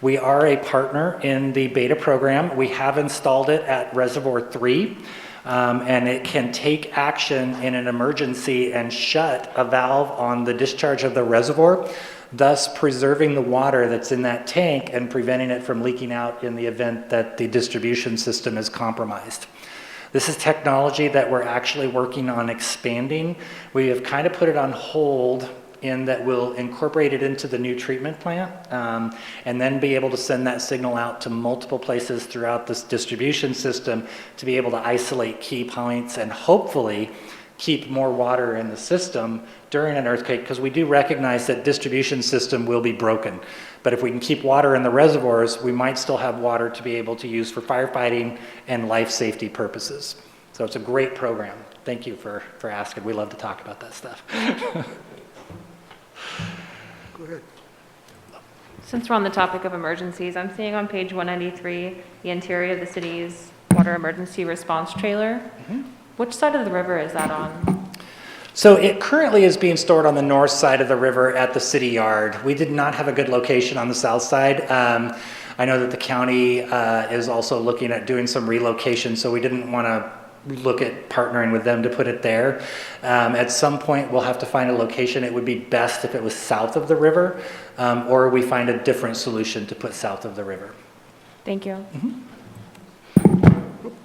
We are a partner in the beta program. We have installed it at Reservoir 3, and it can take action in an emergency and shut a valve on the discharge of the reservoir. thus preserving the water that's in that tank and preventing it from leaking out in the event that the distribution system is compromised. This is technology that we're actually working on expanding. We have kind of put it on hold in that we'll incorporate it into the new treatment plant and then be able to send that signal out to multiple places throughout this distribution system to be able to isolate key points and hopefully keep more water in the system during an earthquake, because we do recognize that distribution system will be broken. But if we can keep water in the reservoirs, we might still have water to be able to use for firefighting and life safety purposes. So it's a great program. Thank you for asking. We love to talk about that stuff. Go ahead. Since we're on the topic of emergencies, I'm seeing on page 193, the interior of the city's water emergency response trailer. Which side of the river is that on? So it currently is being stored on the north side of the river at the city yard. We did not have a good location on the south side. I know that the county is also looking at doing some relocation, so we didn't want to look at partnering with them to put it there. At some point, we'll have to find a location. It would be best if it was south of the river, or we find a different solution to put south of the river. Thank you.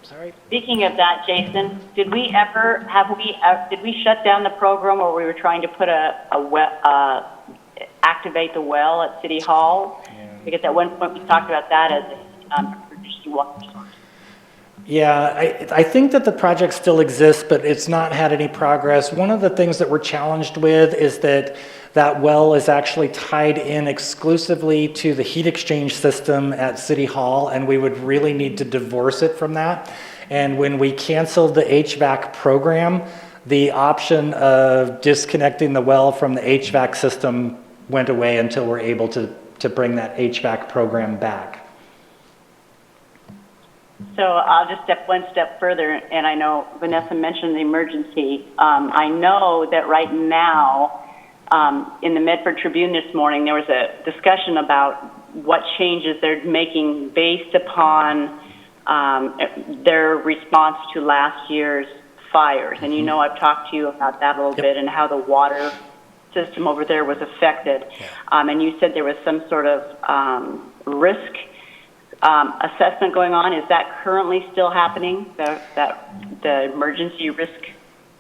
Sorry. Speaking of that, Jason, did we shut down the program where we were trying to put activate the well at City Hall? Because at one point we talked about that as emergency water source. Yeah, I think that the project still exists, but it's not had any progress. One of the things that we're challenged with is that well is actually tied in exclusively to the heat exchange system at City Hall, and we would really need to divorce it from that. And when we canceled the HVAC program, the option of disconnecting the well from the HVAC system went away until we're able to bring that HVAC program back. So I'll just step one step further, and I know Vanessa mentioned the emergency. I know that right now, in the Medford Tribune this morning, there was a discussion about what changes they're making based upon their response to last year's fires. And you know I've talked to you about that a little bit and how the water system over there was affected. And you said there was some sort of risk assessment going on. Is that currently still happening, the emergency risk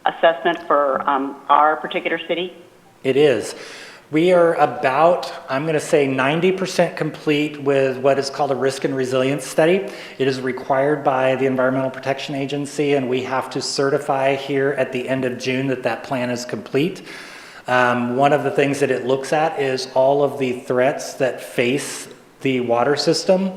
assessment for our particular city? It is. We are about, I'm going to say 90% complete with what is called a risk and resilience study. It is required by the Environmental Protection Agency, and we have to certify here at the end of June that plan is complete. One of the things that it looks at is all of the threats that face the water system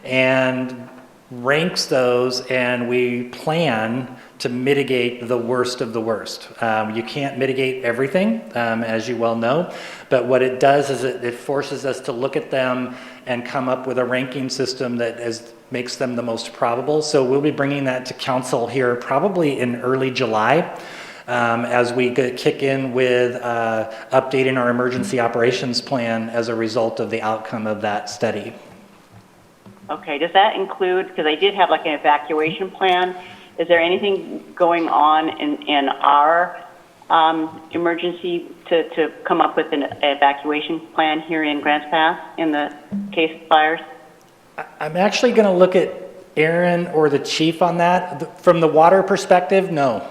and ranks those, and we plan to mitigate the worst of the worst. You can't mitigate everything, as you well know, but what it does is it forces us to look at them and come up with a ranking system that makes them the most probable. So we'll be bringing that to council here probably in early July as we kick in with updating our emergency operations plan as a result of the outcome of that study. Okay, does that include, because I did have like an evacuation plan, is there anything going on in our emergency to come up with an evacuation plan here in Grants Pass in the case of fires? I'm actually going to look at Aaron or the chief on that. From the water perspective, no.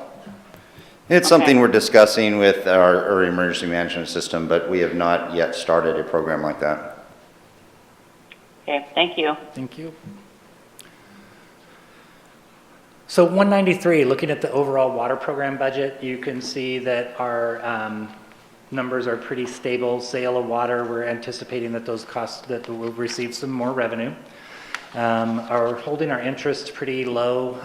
It's something we're discussing with our emergency management system, but we have not yet started a program like that. Okay, thank you. Thank you. So 193, looking at the overall water program budget, you can see that our numbers are pretty stable. Sale of water, we're anticipating that those costs, that we'll receive some more revenue. Are holding our interest pretty low,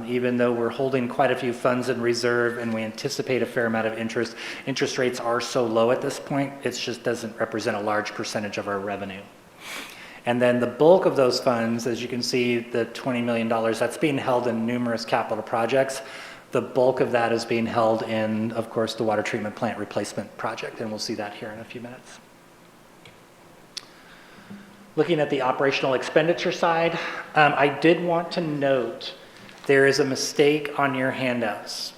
even though we're holding quite a few funds in reserve and we anticipate a fair amount of interest. Interest rates are so low at this point, it just doesn't represent a large percentage of our revenue. And then the bulk of those funds, as you can see, the $20 million, that's being held in numerous capital projects. The bulk of that is being held in, of course, the water treatment plant replacement project, and we'll see that here in a few minutes. Looking at the operational expenditure side, I did want to note there is a mistake on your handouts.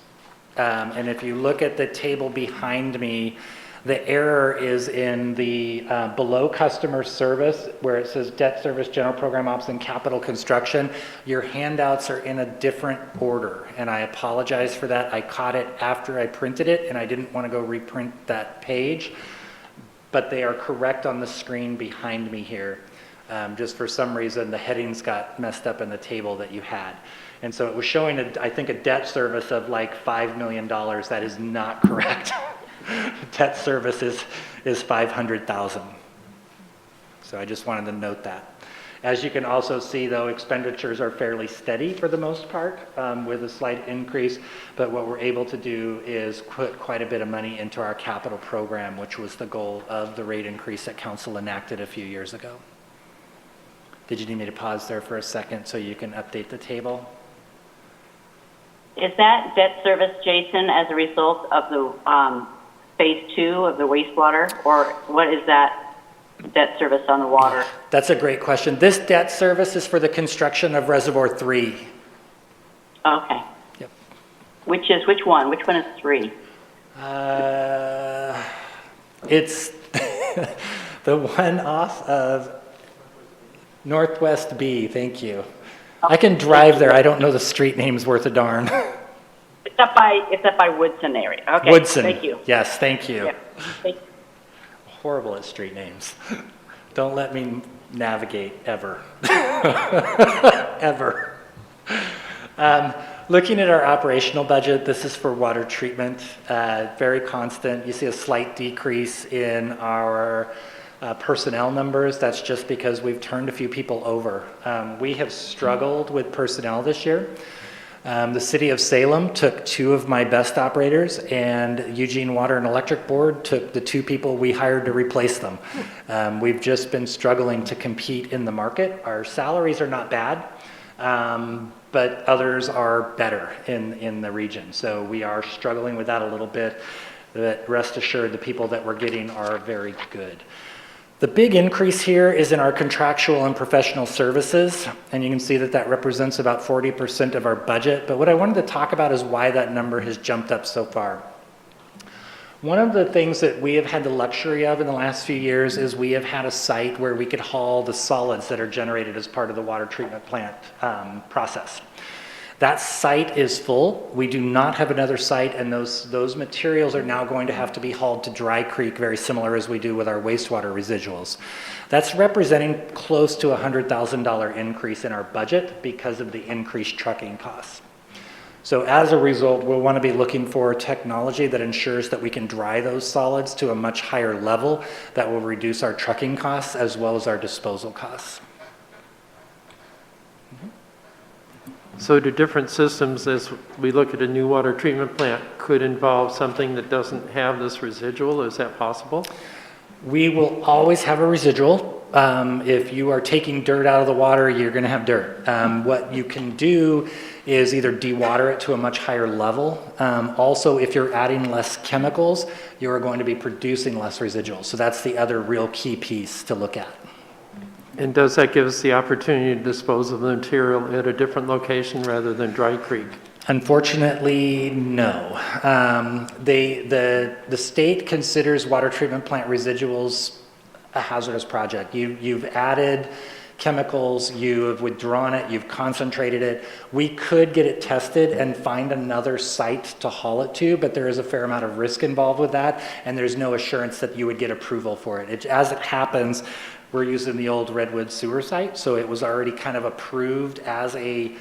And if you look at the table behind me, The error is in the below customer service, where it says debt service, general program ops, and capital construction. Your handouts are in a different order, and I apologize for that. I caught it after I printed it, and I didn't want to go reprint that page, but they are correct on the screen behind me here. Just for some reason, the headings got messed up in the table that you had. And so it was showing, I think, a debt service of like $5 million. That is not correct. Debt service is 500,000. So I just wanted to note that. As you can also see, though, expenditures are fairly steady for the most part, with a slight increase. But what we're able to do is put quite a bit of money into our capital program, which was the goal of the rate increase that council enacted a few years ago. Did you need me to pause there for a second so you can update the table? Is that debt service, Jason, as a result of the phase 2 of the wastewater, or what is that debt service on the water? That's a great question. This debt service is for the construction of Reservoir 3. Okay. Yep. Which one? Which one is 3? It's the one off of Northwest B, thank you. I can drive there, I don't know the street names worth a darn. It's up by Woodson area. Okay. Woodson. Thank you. Yes, thank you. Yeah. Thank you. Horrible at street names. Don't let me navigate ever. Ever. Looking at our operational budget, this is for water treatment, very constant. You see a slight decrease in our personnel numbers. That's just because we've turned a few people over. We have struggled with personnel this year. The city of Salem took 2 of my best operators, and Eugene Water and Electric Board took the 2 people we hired to replace them. We've just been struggling to compete in the market. Our salaries are not bad, but others are better in the region. So we are struggling with that a little bit, but rest assured the people that we're getting are very good. The big increase here is in our contractual and professional services, and you can see that that represents about 40% of our budget. But what I wanted to talk about is why that number has jumped up so far. One of the things that we have had the luxury of in the last few years is we have had a site where we could haul the solids that are generated as part of the water treatment plant process. That site is full. We do not have another site, and those materials are now going to have to be hauled to Dry Creek, very similar as we do with our wastewater residuals. That's representing close to $100,000 increase in our budget because of the increased trucking costs. So as a result, we'll want to be looking for technology that ensures that we can dry those solids to a much higher level that will reduce our trucking costs as well as our disposal costs. So do different systems, as we look at a new water treatment plant, could involve something that doesn't have this residual? Is that possible? We will always have a residual. If you are taking dirt out of the water, you're going to have dirt. What you can do is either dewater it to a much higher level. Also, if you're adding less chemicals, you are going to be producing less residuals. So that's the other real key piece to look at. And does that give us the opportunity to dispose of the material at a different location rather than Dry Creek? Unfortunately, no. The state considers water treatment plant residuals a hazardous project. You've added chemicals, you've withdrawn it, you've concentrated it. We could get it tested and find another site to haul it to, but there is a fair amount of risk involved with that, and there's no assurance that you would get approval for it. As it happens, we're using the old Redwood sewer site, so it was already kind of approved as a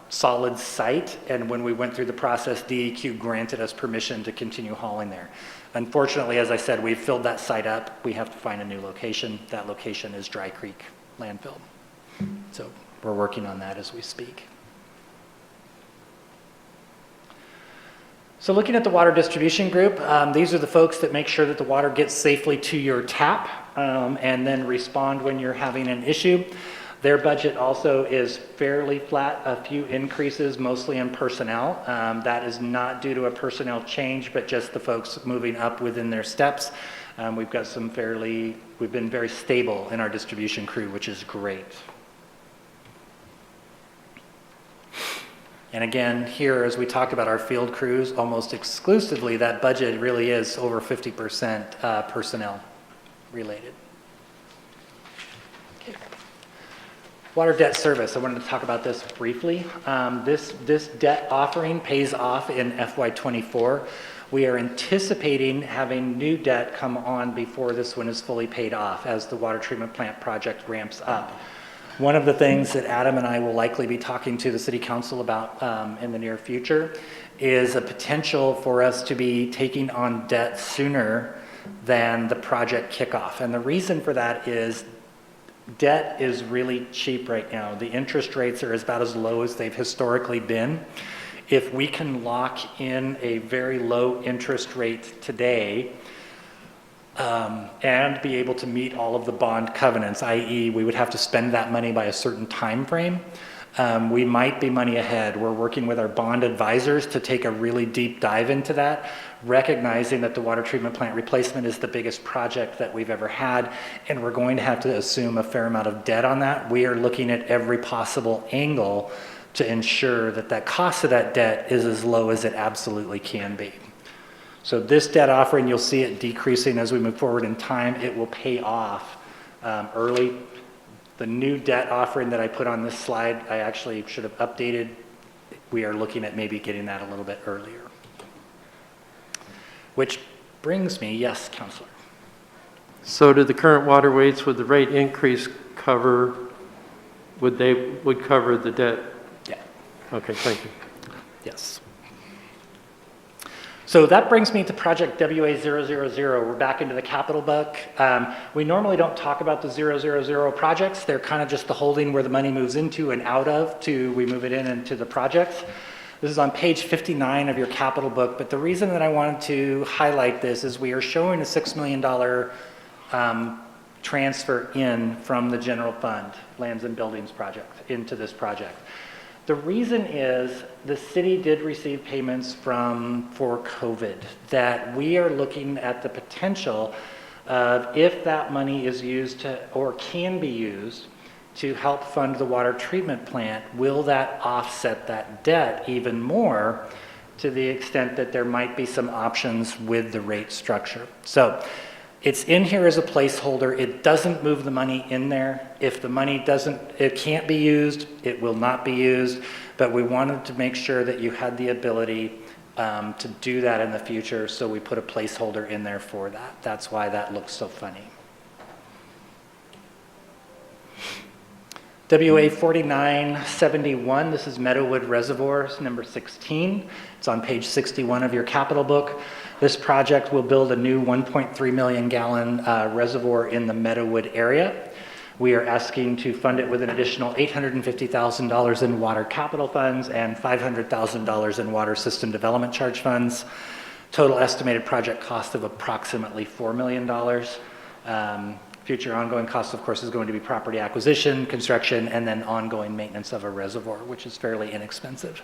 solid site, and when we went through the process, DEQ granted us permission to continue hauling there. Unfortunately, as I said, we've filled that site up. We have to find a new location. That location is Dry Creek landfill. So we're working on that as we speak. So looking at the water distribution group, these are the folks that make sure that the water gets safely to your tap and then respond when you're having an issue. Their budget also is fairly flat, a few increases, mostly in personnel. That is not due to a personnel change, but just the folks moving up within their steps. We've been very stable in our distribution crew, which is great. And again, here, as we talked about our field crews, almost exclusively, that budget really is over 50% personnel related. Water debt service, I wanted to talk about this briefly. This debt offering pays off in FY24. We are anticipating having new debt come on before this one is fully paid off as the water treatment plant project ramps up. One of the things that Adam and I will likely be talking to the city council about in the near future is a potential for us to be taking on debt sooner than the project kickoff. And the reason for that is debt is really cheap right now. The interest rates are about as low as they've historically been. If we can lock in a very low interest rate today, and be able to meet all of the bond covenants, i.e. we would have to spend that money by a certain time frame, we might be money ahead. We're working with our bond advisors to take a really deep dive into that, recognizing that the water treatment plant replacement is the biggest project that we've ever had, and we're going to have to assume a fair amount of debt on that. We are looking at every possible angle to ensure that that cost of that debt is as low as it absolutely can be. So this debt offering, you'll see it decreasing as we move forward in time. It will pay off early. The new debt offering that I put on this slide, I actually should have updated. We are looking at maybe getting that a little bit earlier. Which brings me, yes, Councilor. So do the current water rates with the rate increase cover, would cover the debt? Yeah. Okay, thank you. Yes. So that brings me to project WA000. We're back into the capital book. We normally don't talk about the 000 projects. They're kind of just the holding where the money moves into and out of we move it in into the projects. This is on page 59 of your capital book, but the reason that I wanted to highlight this is we are showing a $6 million transfer in from the general fund, lands and buildings project, into this project. The reason is the city did receive payments for COVID that we are looking at the potential of if that money is used to, or can be used to help fund the water treatment plant, will that offset that debt even more to the extent that there might be some options with the rate structure. So it's in here as a placeholder. It doesn't move the money in there. If the money it can't be used, it will not be used, but we wanted to make sure that you had the ability to do that in the future, so we put a placeholder in there for that. That's why that looks so funny. WA 4971, this is Meadowwood Reservoir, number 16. It's on page 61 of your capital book. This project will build a new 1.3 million gallon reservoir in the Meadowwood area. We are asking to fund it with an additional $850,000 in water capital funds and $500,000 in water system development charge funds. Total estimated project cost of approximately $4 million. Future ongoing costs, of course, is going to be property acquisition, construction, and then ongoing maintenance of a reservoir, which is fairly inexpensive.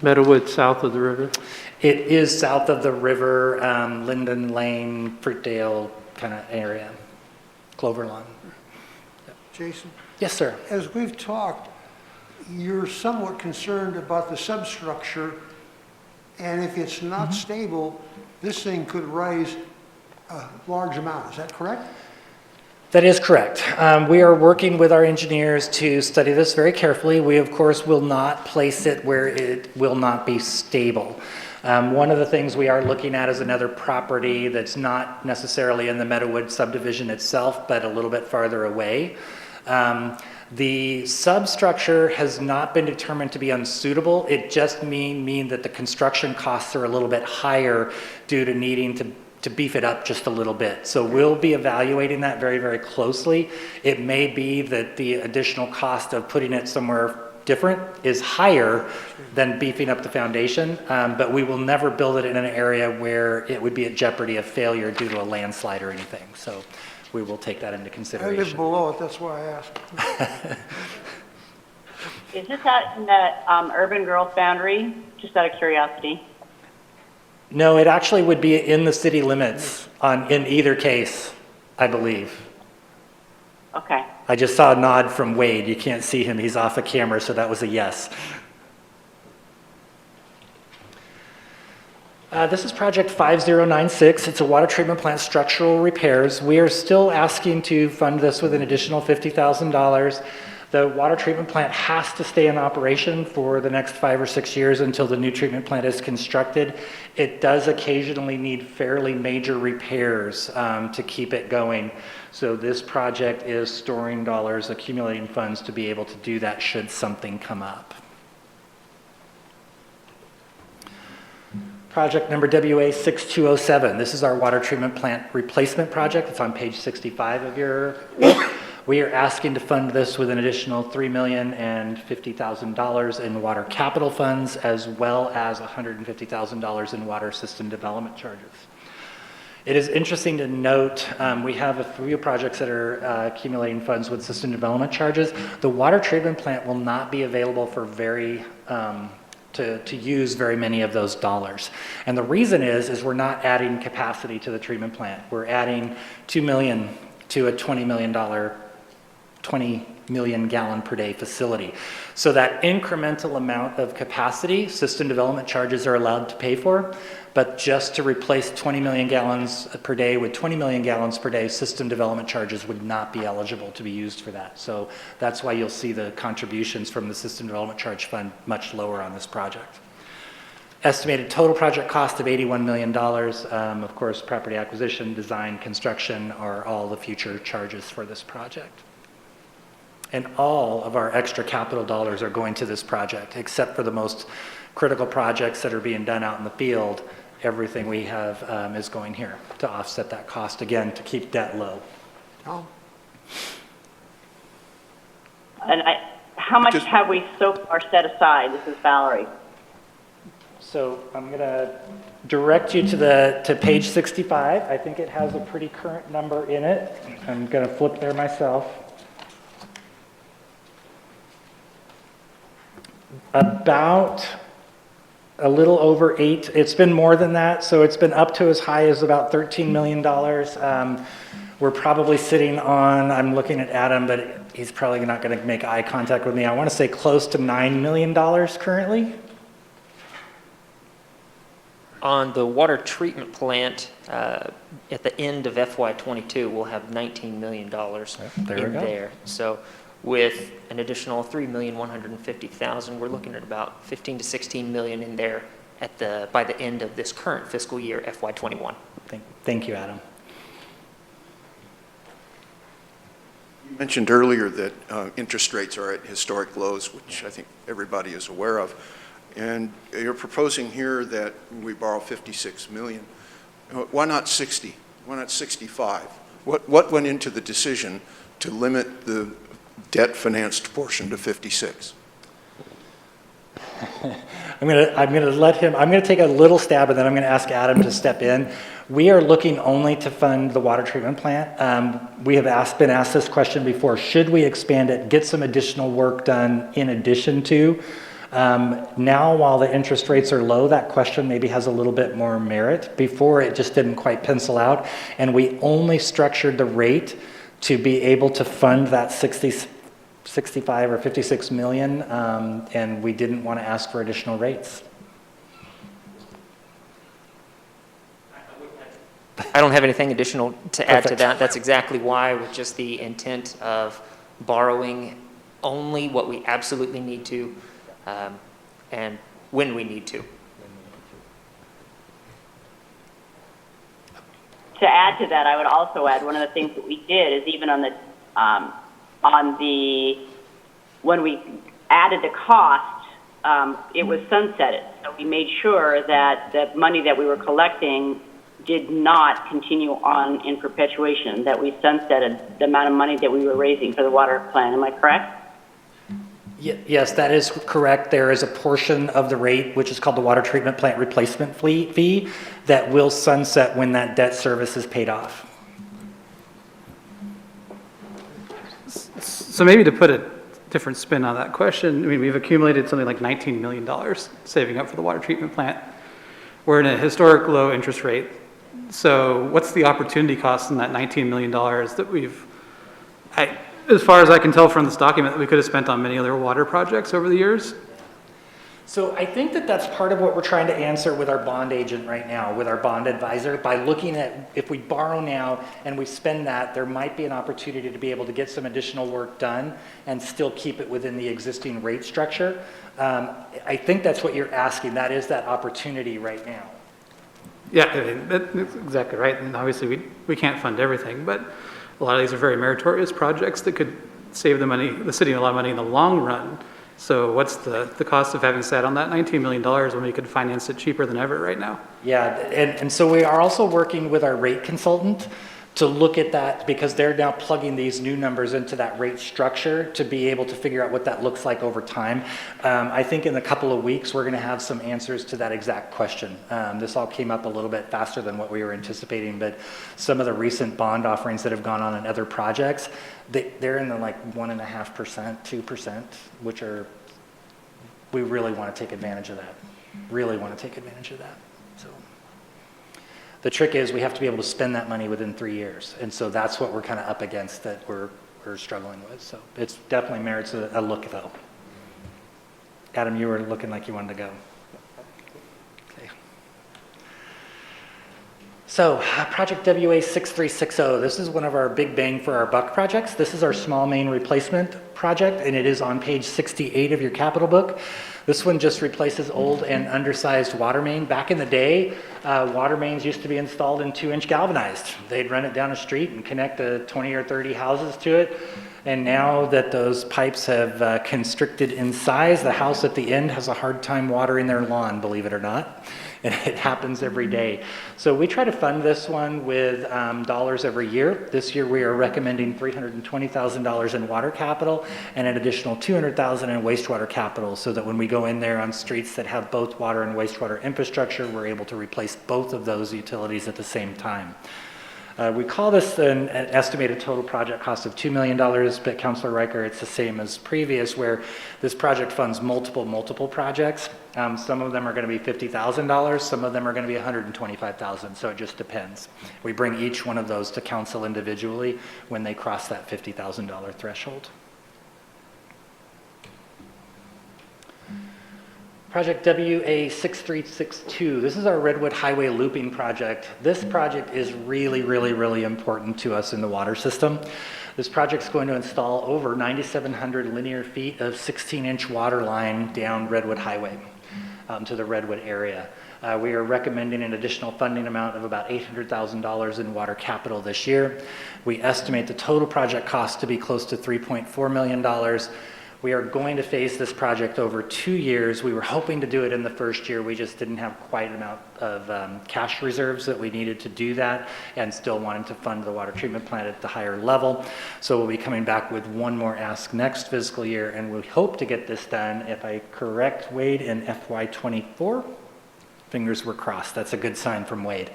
Meadowwood south of the river? It is south of the river, Linden Lane, Fruitdale kind of area, Clover Lawn. Jason? Yes, sir. As we've talked, you're somewhat concerned about the substructure, and if it's not stable, this thing could rise a large amount. Is that correct? That is correct. We are working with our engineers to study this very carefully. We, of course, will not place it where it will not be stable. One of the things we are looking at is another property that's not necessarily in the Meadowwood subdivision itself, but a little bit farther away. The substructure has not been determined to be unsuitable. It just mean that the construction costs are a little bit higher due to needing to beef it up just a little bit. So we'll be evaluating that very, very closely. It may be that the additional cost of putting it somewhere different is higher than beefing up the foundation, but we will never build it in an area where it would be at jeopardy of failure due to a landslide or anything. So we will take that into I consideration. live below it, that's why I asked. Is this out in the urban growth boundary? Just out of curiosity. No, it actually would be in the city limits in either case, I believe. Okay. I just saw a nod from Wade. You can't see him. He's off the camera, so that was a yes. This is project 5096. It's a water treatment plant structural repairs. We are still asking to fund this with an additional $50,000. The water treatment plant has to stay in operation for the next 5 or 6 years until the new treatment plant is constructed. It does occasionally need fairly major repairs to keep it going. So this project is storing dollars, accumulating funds to be able to do that should something come up. Project number WA6207. This is our water treatment plant replacement project. It's on page 65 of your book. We are asking to fund this with an additional $3,050,000 in water capital funds, as well as $150,000 in water system development charges. It is interesting to note, we have a few projects that are accumulating funds with system development charges. The water treatment plant will not be available for to use very many of those dollars. And the reason is we're not adding capacity to the treatment plant. We're adding $2 million to a $20 million gallon per day facility. So that incremental amount of capacity, system development charges are allowed to pay for, but just to replace 20 million gallons per day with 20 million gallons per day, system development charges would not be eligible to be used for that. So that's why you'll see the contributions from the system development charge fund much lower on this project. Estimated total project cost of $81 million. Of course, property acquisition, design, construction are all the future charges for this project. And all of our extra capital dollars are going to this project, except for the most critical projects that are being done out in the field. Everything we have is going here to offset that cost, again, to keep debt low. Oh, And how much have we so far set aside? This is Valerie. So I'm going to direct you to page 65. I think it has a pretty current number in it. I'm going to flip there myself. About a little over 8. It's been more than that, so it's been up to as high as about $13 million. We're probably sitting on, I'm looking at Adam, but he's probably not going to make eye contact with me. I want to say close to $9 million currently. On the water treatment plant, at the end of FY22, we'll have $19 million in there. So with an additional $3,150,000, we're looking at about 15 to 16 million in there by the end of this current fiscal year, FY21. Thank you, Adam. You mentioned earlier that interest rates are at historic lows, which I think everybody is aware of. And you're proposing here that we borrow 56 million. Why not 60? Why not 65? What went into the decision to limit the debt financed portion to 56? I'm gonna take a little stab and then I'm gonna ask Adam to step in. We are looking only to fund the water treatment plant. We have been asked this question before. Should we expand it, get some additional work done in addition to? Now, while the interest rates are low, that question maybe has a little bit more merit. Before, it just didn't quite pencil out, and we only structured the rate to be able to fund that 65 or 56 million, and we didn't want to ask for additional rates. I don't have anything additional to add to Perfect. that. That's exactly why, with just the intent of borrowing only what we absolutely need to, and when we need to. To add to that, I would also add one of the things that we did is even when we added the cost, it was sunsetted. So we made sure that the money that we were collecting did not continue on in perpetuation, that we sunsetted the amount of money that we were raising for the water plant. Am I correct? Yes, that is correct. There is a portion of the rate, which is called the water treatment plant replacement fee, that will sunset when that debt service is paid off. So maybe to put a different spin on that question, I mean, we've accumulated something like $19 million saving up for the water treatment plant. We're in a historic low interest rate. So what's the opportunity cost in that $19 million that we've, as far as I can tell from this document, that we could have spent on many other water projects over the years? So I think that that's part of what we're trying to answer with our bond agent right now, with our bond advisor, by looking at if we borrow now and we spend that, there might be an opportunity to be able to get some additional work done and still keep it within the existing rate structure. I think that's what you're asking. That is that opportunity right now. Yeah, I mean, that's exactly right. And obviously, we can't fund everything, but a lot of these are very meritorious projects that could save the city a lot of money in the long run. So what's the cost of having sat on that $19 million when we could finance it cheaper than ever right now? Yeah, and so we are also working with our rate consultant to look at that, because they're now plugging these new numbers into that rate structure to be able to figure out what that looks like over time. I think in a couple of weeks, we're going to have some answers to that exact question. This all came up a little bit faster than what we were anticipating, but some of the recent bond offerings that have gone on in other projects, they're in the like 1.5%, 2%, which are, we really want to take advantage of that. Really want to take advantage of that. So the trick is we have to be able to spend that money within 3 years. And so that's what we're kind of up against that we're struggling with. So it's definitely merits a look though. Adam, you were looking like you wanted to go. Okay. So project WA6360, this is one of our big bang for our buck projects. This is our small main replacement project, and it is on page 68 of your capital book. This one just replaces old and undersized water main. Back in the day, water mains used to be installed in 2-inch galvanized. They'd run it down a street and connect the 20 or 30 houses to it. And now that those pipes have constricted in size, the house at the end has a hard time watering their lawn, believe it or not. And it happens every day. So we try to fund this one with dollars every year. This year we are recommending $320,000 in water capital and an additional $200,000 in wastewater capital, so that when we go in there on streets that have both water and wastewater infrastructure, we're able to replace both of those utilities at the same time. We call this an estimated total project cost of $2 million, but Councilor Riker, it's the same as previous, where this project funds multiple projects. Some of them are going to be $50,000, some of them are going to be $125,000, so it just depends. We bring each one of those to council individually when they cross that $50,000 threshold. Project WA6362, this is our Redwood Highway looping project. This project is really important to us in the water system. This project's going to install over 9,700 linear feet of 16-inch water line down Redwood Highway to the Redwood area. We are recommending an additional funding amount of about $800,000 in water capital this year. We estimate the total project cost to be close to $3.4 million. We are going to phase this project over 2 years. We were hoping to do it in the first year. We just didn't have quite an amount of cash reserves that we needed to do that, and still wanted to fund the water treatment plant at the higher level. So we'll be coming back with one more ask next fiscal year, and we hope to get this done, if I correct Wade, in FY24. Fingers were crossed. That's a good sign from Wade.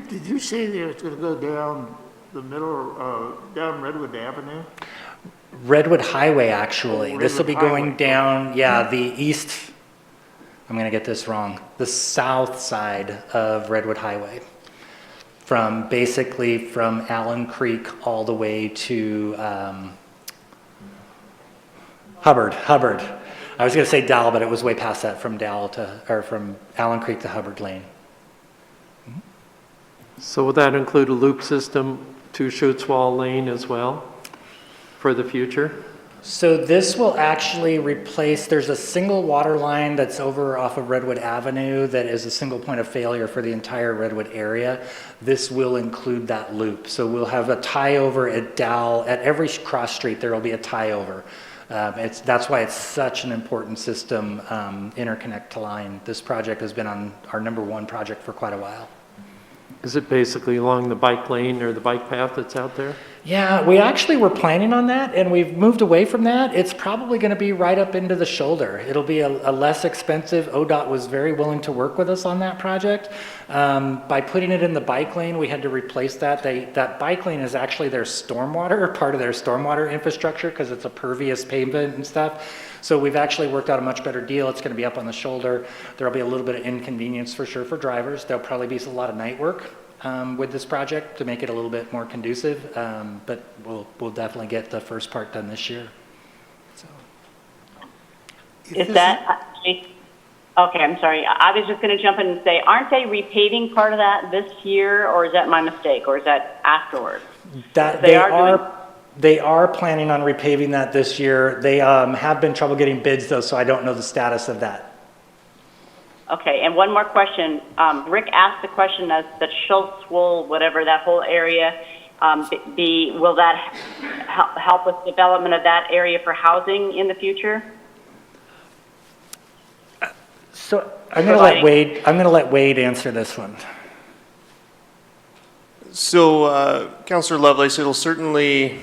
Did you say that it's going to go down the middle, down Redwood Avenue? Redwood Highway, actually. This will be going Highway. down, yeah, the east, I'm going to get this wrong, the south side of Redwood Highway. Basically from Allen Creek all the way to Hubbard. I was going to say Dowell, but it was way past that, from from Allen Creek to Hubbard Lane. So will that include a loop system to Schutzwall Lane as well for the future? So this will actually replace, there's a single water line that's over off of Redwood Avenue that is a single point of failure for the entire Redwood area. This will include that loop. So we'll have a tie over at Dowell. At every cross street there will be a tie over. That's why it's such an important system, interconnect to line. This project has been on our #1 project for quite a while. Is it basically along the bike lane or the bike path that's out there? Yeah, we actually were planning on that, and we've moved away from that. It's probably going to be right up into the shoulder. It'll be a less expensive. ODOT was very willing to work with us on that project. By putting it in the bike lane, we had to replace that. That bike lane is actually their stormwater, part of their stormwater infrastructure, because it's a pervious pavement and stuff. So we've actually worked out a much better deal. It's going to be up on the shoulder. There'll be a little bit of inconvenience for sure for drivers. There'll probably be a lot of night work with this project to make it a little bit more conducive, but we'll definitely get the first part done this year. Is that, okay, I'm sorry. I was just going to jump in and say, aren't they repaving part of that this year, or is that my mistake, or is that afterwards? That they are planning on repaving that this year. They have been trouble getting bids though, so I don't know the status of that. Okay, and one more question. Rick asked the question as the Schultz Wool, whatever, that whole area, will that help with development of that area for housing in the future? So I'm going to let Wade answer this one. So, Councillor Lovelace, it'll certainly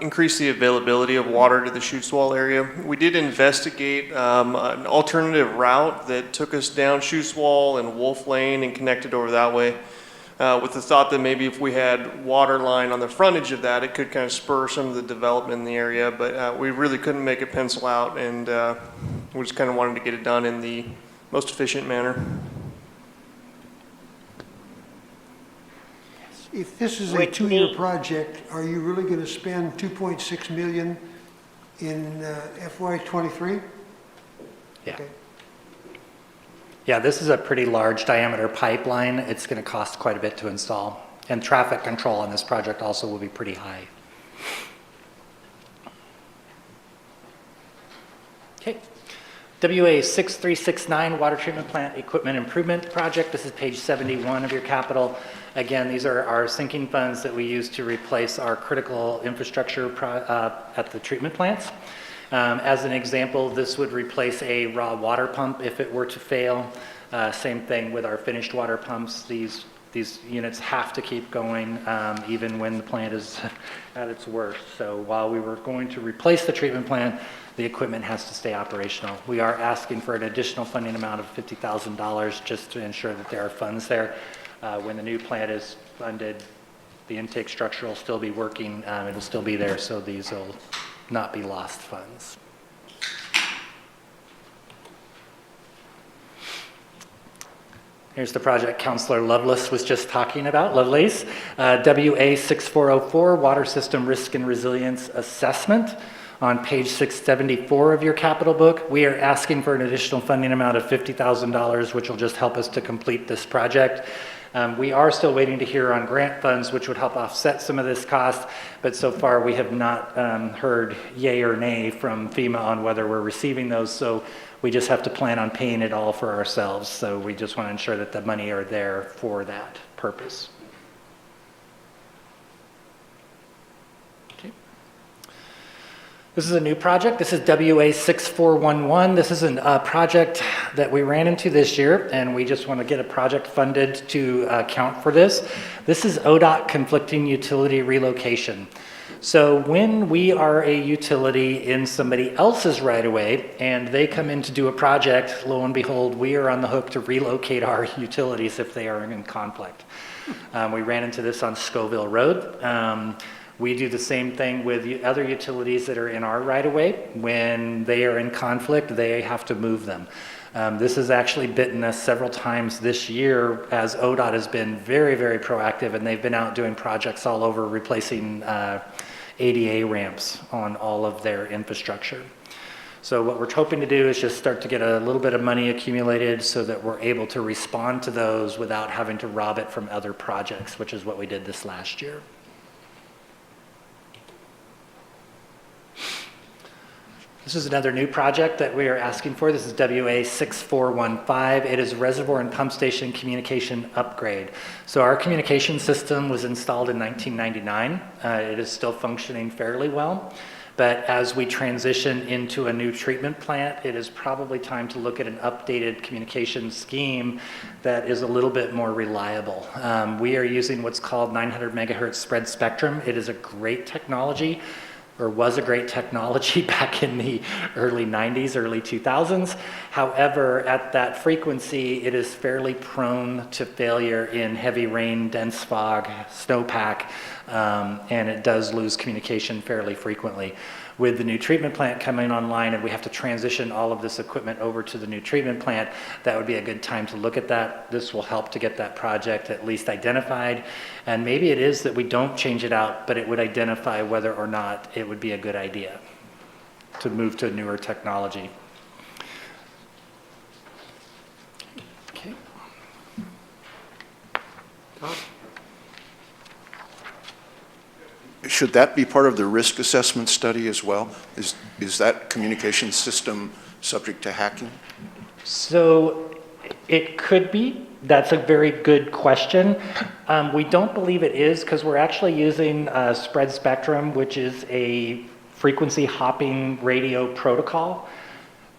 increase the availability of water to the Chutes Wall area. We did investigate an alternative route that took us down Chutes Wall and Wolf Lane and connected over that way, with the thought that maybe if we had water line on the frontage of that, it could kind of spur some of the development in the area, but we really couldn't make it pencil out, and we just kind of wanted to get it done in the most efficient manner. If this is a two-year project, are you really going to spend $2.6 million in FY23? Yeah. Okay. Yeah, this is a pretty large diameter pipeline. It's going to cost quite a bit to install. And traffic control on this project also will be pretty high. Okay. WA 6369 Water Treatment Plant Equipment Improvement Project. This is page 71 of your capital. Again, these are our sinking funds that we use to replace our critical infrastructure at the treatment plants. As an example, this would replace a raw water pump if it were to fail. Same thing with our finished water pumps. These units have to keep going even when the plant is at its worst. So while we were going to replace the treatment plant, the equipment has to stay operational. We are asking for an additional funding amount of $50,000 just to ensure that there are funds there. When the new plant is funded, the intake structure will still be working. It'll still be there, so these will not be lost funds. Here's the project Councillor Lovelace was just talking about, Lovelace. WA 6404, Water System Risk and Resilience Assessment. On page 674 of your capital book, we are asking for an additional funding amount of $50,000, which will just help us to complete this project. We are still waiting to hear on grant funds, which would help offset some of this cost, but so far we have not heard yay or nay from FEMA on whether we're receiving those, so we just have to plan on paying it all for ourselves. So we just want to ensure that the money are there for that purpose. This is a new project. This is WA 6411. This is a project that we ran into this year, and we just want to get a project funded to account for this. This is ODOT conflicting utility relocation. So when we are a utility in somebody else's right-of-way and they come in to do a project, lo and behold, we are on the hook to relocate our utilities if they are in conflict. We ran into this on Scoville Road. We do the same thing with other utilities that are in our right-of-way. When they are in conflict, they have to move them. This has actually bitten us several times this year, as ODOT has been very, very proactive, and they've been out doing projects all over replacing ADA ramps on all of their infrastructure. So what we're hoping to do is just start to get a little bit of money accumulated so that we're able to respond to those without having to rob it from other projects, which is what we did this last year. This is another new project that we are asking for. This is WA 6415. It is Reservoir and Pump Station Communication Upgrade. So our communication system was installed in 1999. It is still functioning fairly well. But as we transition into a new treatment plant, it is probably time to look at an updated communication scheme that is a little bit more reliable. We are using what's called 900 megahertz spread spectrum. It is a great technology, or was a great technology back in the early 90s, early 2000s. However, at that frequency, it is fairly prone to failure in heavy rain, dense fog, snowpack, and it does lose communication fairly frequently. With the new treatment plant coming online and we have to transition all of this equipment over to the new treatment plant, that would be a good time to look at that. This will help to get that project at least identified. And maybe it is that we don't change it out, but it would identify whether or not it would be a good idea. to move to newer technology. Okay. Should that be part of the risk assessment study as well? Is that communication system subject to hacking? So it could be. That's a very good question. We don't believe it is because we're actually using spread spectrum, which is a frequency hopping radio protocol.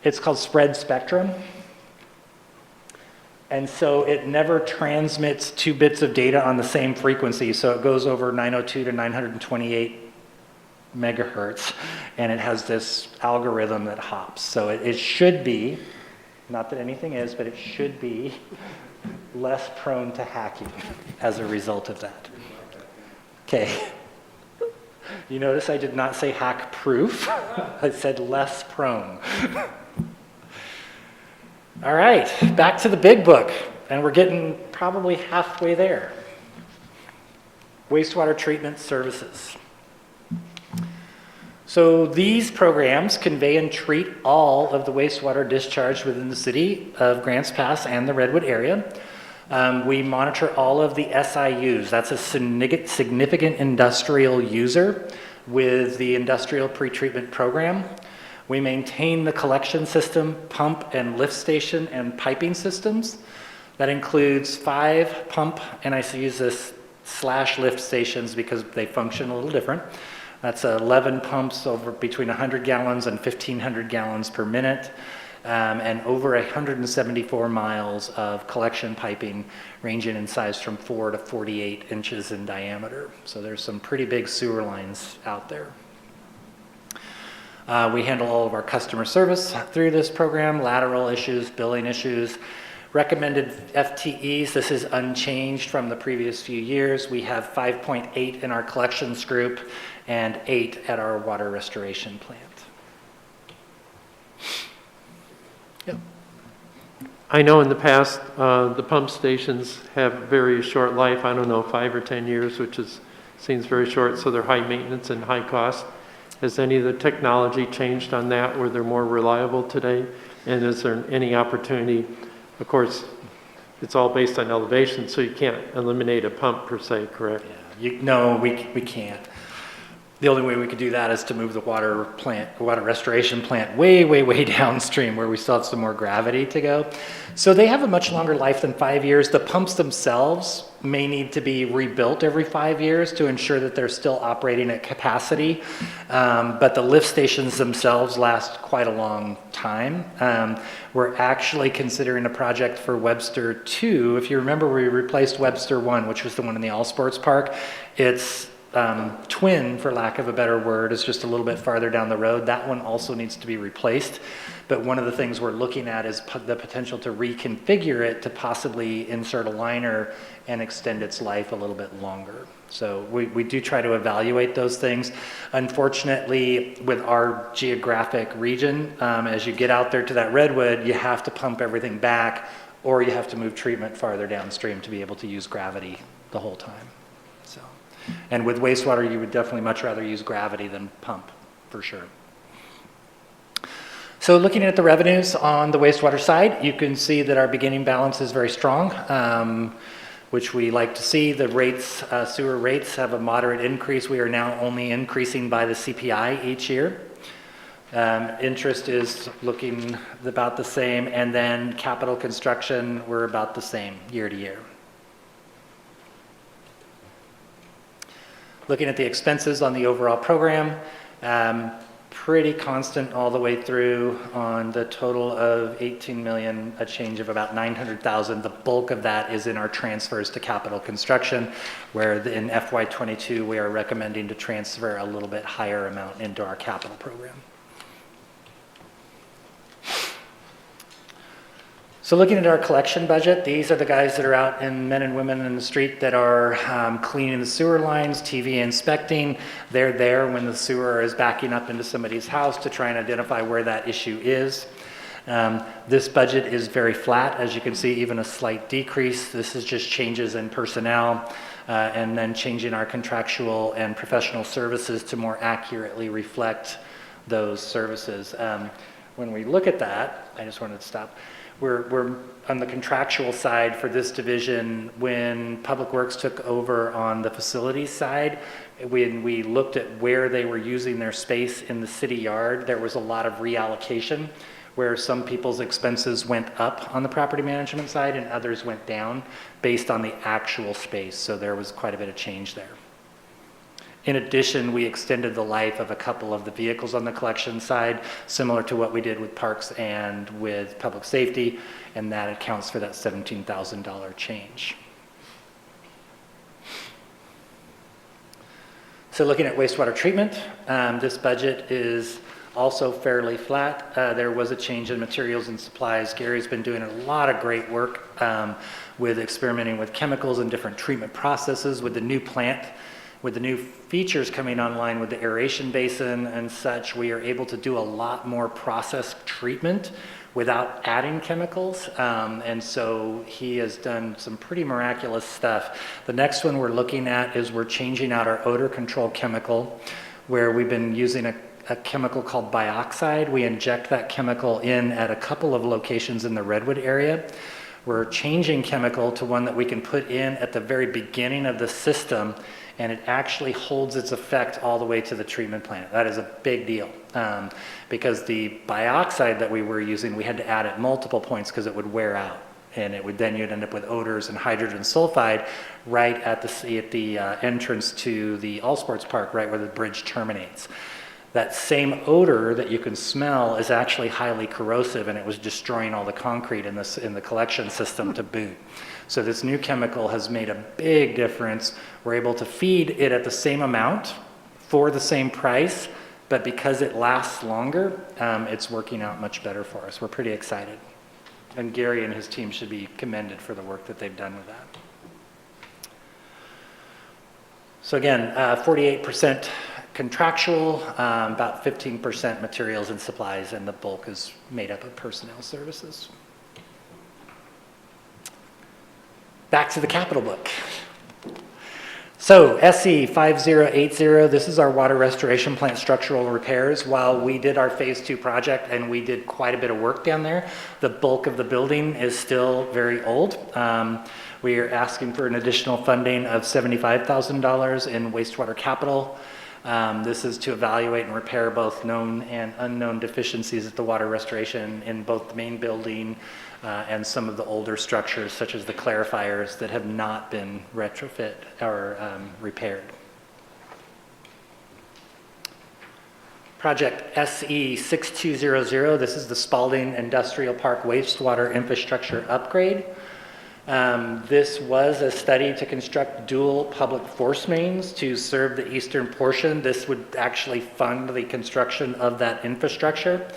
It's called spread spectrum. And so it never transmits 2 bits of data on the same frequency. So it goes over 902 to 928 megahertz, and it has this algorithm that hops. So it should be, not that anything is, but it should be less prone to hacking as a result of that. Okay. You notice I did not say hack proof. I said less prone. All right, back to the big book, and we're getting probably halfway there. Wastewater treatment services. So these programs convey and treat all of the wastewater discharged within the city of Grants Pass and the Redwood area. We monitor all of the SIUs. That's a significant industrial user with the industrial pretreatment program. We maintain the collection system, pump and lift station and piping systems. That includes 5 pump, and I use this / lift stations because they function a little different. That's 11 pumps over between 100 gallons and 1,500 gallons per minute, and over 174 miles of collection piping ranging in size from 4 to 48 inches in diameter. So there's some pretty big sewer lines out there. We handle all of our customer service through this program, lateral issues, billing issues, recommended FTEs. This is unchanged from the previous few years. We have 5.8 in our collections group and 8 at our water restoration plant. Yep. I know in the past, the pump stations have very short life. I don't know, 5 or 10 years, which seems very short, so they're high maintenance and high cost. Has any of the technology changed on that where they're more reliable today? And is there any opportunity? Of course, it's all based on elevation, so you can't eliminate a pump per se, correct? Yeah, no, we can't. The only way we could do that is to move the water restoration plant way, way, way downstream where we still have some more gravity to go. So they have a much longer life than 5 years. The pumps themselves may need to be rebuilt every 5 years to ensure that they're still operating at capacity. But the lift stations themselves last quite a long time. We're actually considering a project for Webster 2. If you remember, we replaced Webster 1, which was the one in the All Sports Park. It's twin, for lack of a better word, is just a little bit farther down the road. That one also needs to be replaced. But one of the things we're looking at is the potential to reconfigure it to possibly insert a liner and extend its life a little bit longer. So we do try to evaluate those things. Unfortunately, with our geographic region, as you get out there to that redwood, you have to pump everything back, or you have to move treatment farther downstream to be able to use gravity the whole time. And with wastewater, you would definitely much rather use gravity than pump, for sure. So looking at the revenues on the wastewater side, you can see that our beginning balance is very strong, which we like to see. The rates, sewer rates have a moderate increase. We are now only increasing by the CPI each year. Interest is looking about the same, and then capital construction, we're about the same year to year. Looking at the expenses on the overall program, pretty constant all the way through on the total of 18 million, a change of about 900,000. The bulk of that is in our transfers to capital construction, where in FY22 we are recommending to transfer a little bit higher amount into our capital program. So looking at our collection budget, these are the guys that are out and men and women in the street that are cleaning the sewer lines, TV inspecting. They're there when the sewer is backing up into somebody's house to try and identify where that issue is. This budget is very flat, as you can see, even a slight decrease. This is just changes in personnel and then changing our contractual and professional services to more accurately reflect those services. When we look at that, I just wanted to stop. We're on the contractual side for this division. When Public Works took over on the facilities side, when we looked at where they were using their space in the city yard, there was a lot of reallocation where some people's expenses went up on the property management side and others went down based on the actual space. So there was quite a bit of change there. In addition, we extended the life of a couple of the vehicles on the collection side, similar to what we did with parks and with public safety, and that accounts for that $17,000 change. So looking at wastewater treatment, this budget is also fairly flat. There was a change in materials and supplies. Gary's been doing a lot of great work with experimenting with chemicals and different treatment processes with the new plant. With the new features coming online with the aeration basin and such, we are able to do a lot more process treatment without adding chemicals. And so he has done some pretty miraculous stuff. The next one we're looking at is we're changing out our odor control chemical, where we've been using a chemical called bioxide. We inject that chemical in at a couple of locations in the Redwood area. We're changing chemical to one that we can put in at the very beginning of the system, and it actually holds its effect all the way to the treatment plant. That is a big deal because the bioxide that we were using, we had to add at multiple points because it would wear out, and it would then you'd end up with odors and hydrogen sulfide right at the entrance to the All Sports Park, right where the bridge terminates. That same odor that you can smell is actually highly corrosive, and it was destroying all the concrete in the collection system to boot. So this new chemical has made a big difference. We're able to feed it at the same amount for the same price, but because it lasts longer, it's working out much better for us. We're pretty excited. And Gary and his team should be commended for the work that they've done with that. So again, 48% contractual, about 15% materials and supplies, and the bulk is made up of personnel services. Back to the capital book. So SE 5080, this is our water restoration plant structural repairs. While we did our phase 2 project and we did quite a bit of work down there, the bulk of the building is still very old. We are asking for an additional funding of $75,000 in wastewater capital. This is to evaluate and repair both known and unknown deficiencies at the water restoration in both the main building and some of the older structures, such as the clarifiers that have not been retrofit or repaired. Project SE 6200, this is the Spalding Industrial Park wastewater infrastructure upgrade. This was a study to construct dual public force mains to serve the eastern portion. This would actually fund the construction of that infrastructure.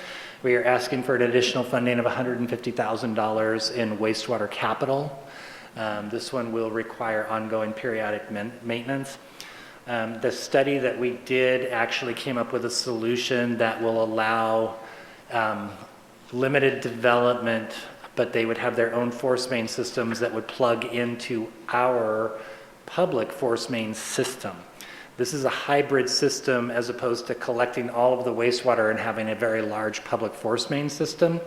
We are asking for an additional funding of $150,000 in wastewater capital. This one will require ongoing periodic maintenance. The study that we did actually came up with a solution that will allow limited development, but they would have their own force main systems that would plug into our public force main system. This is a hybrid system as opposed to collecting all of the wastewater and having a very large public force main system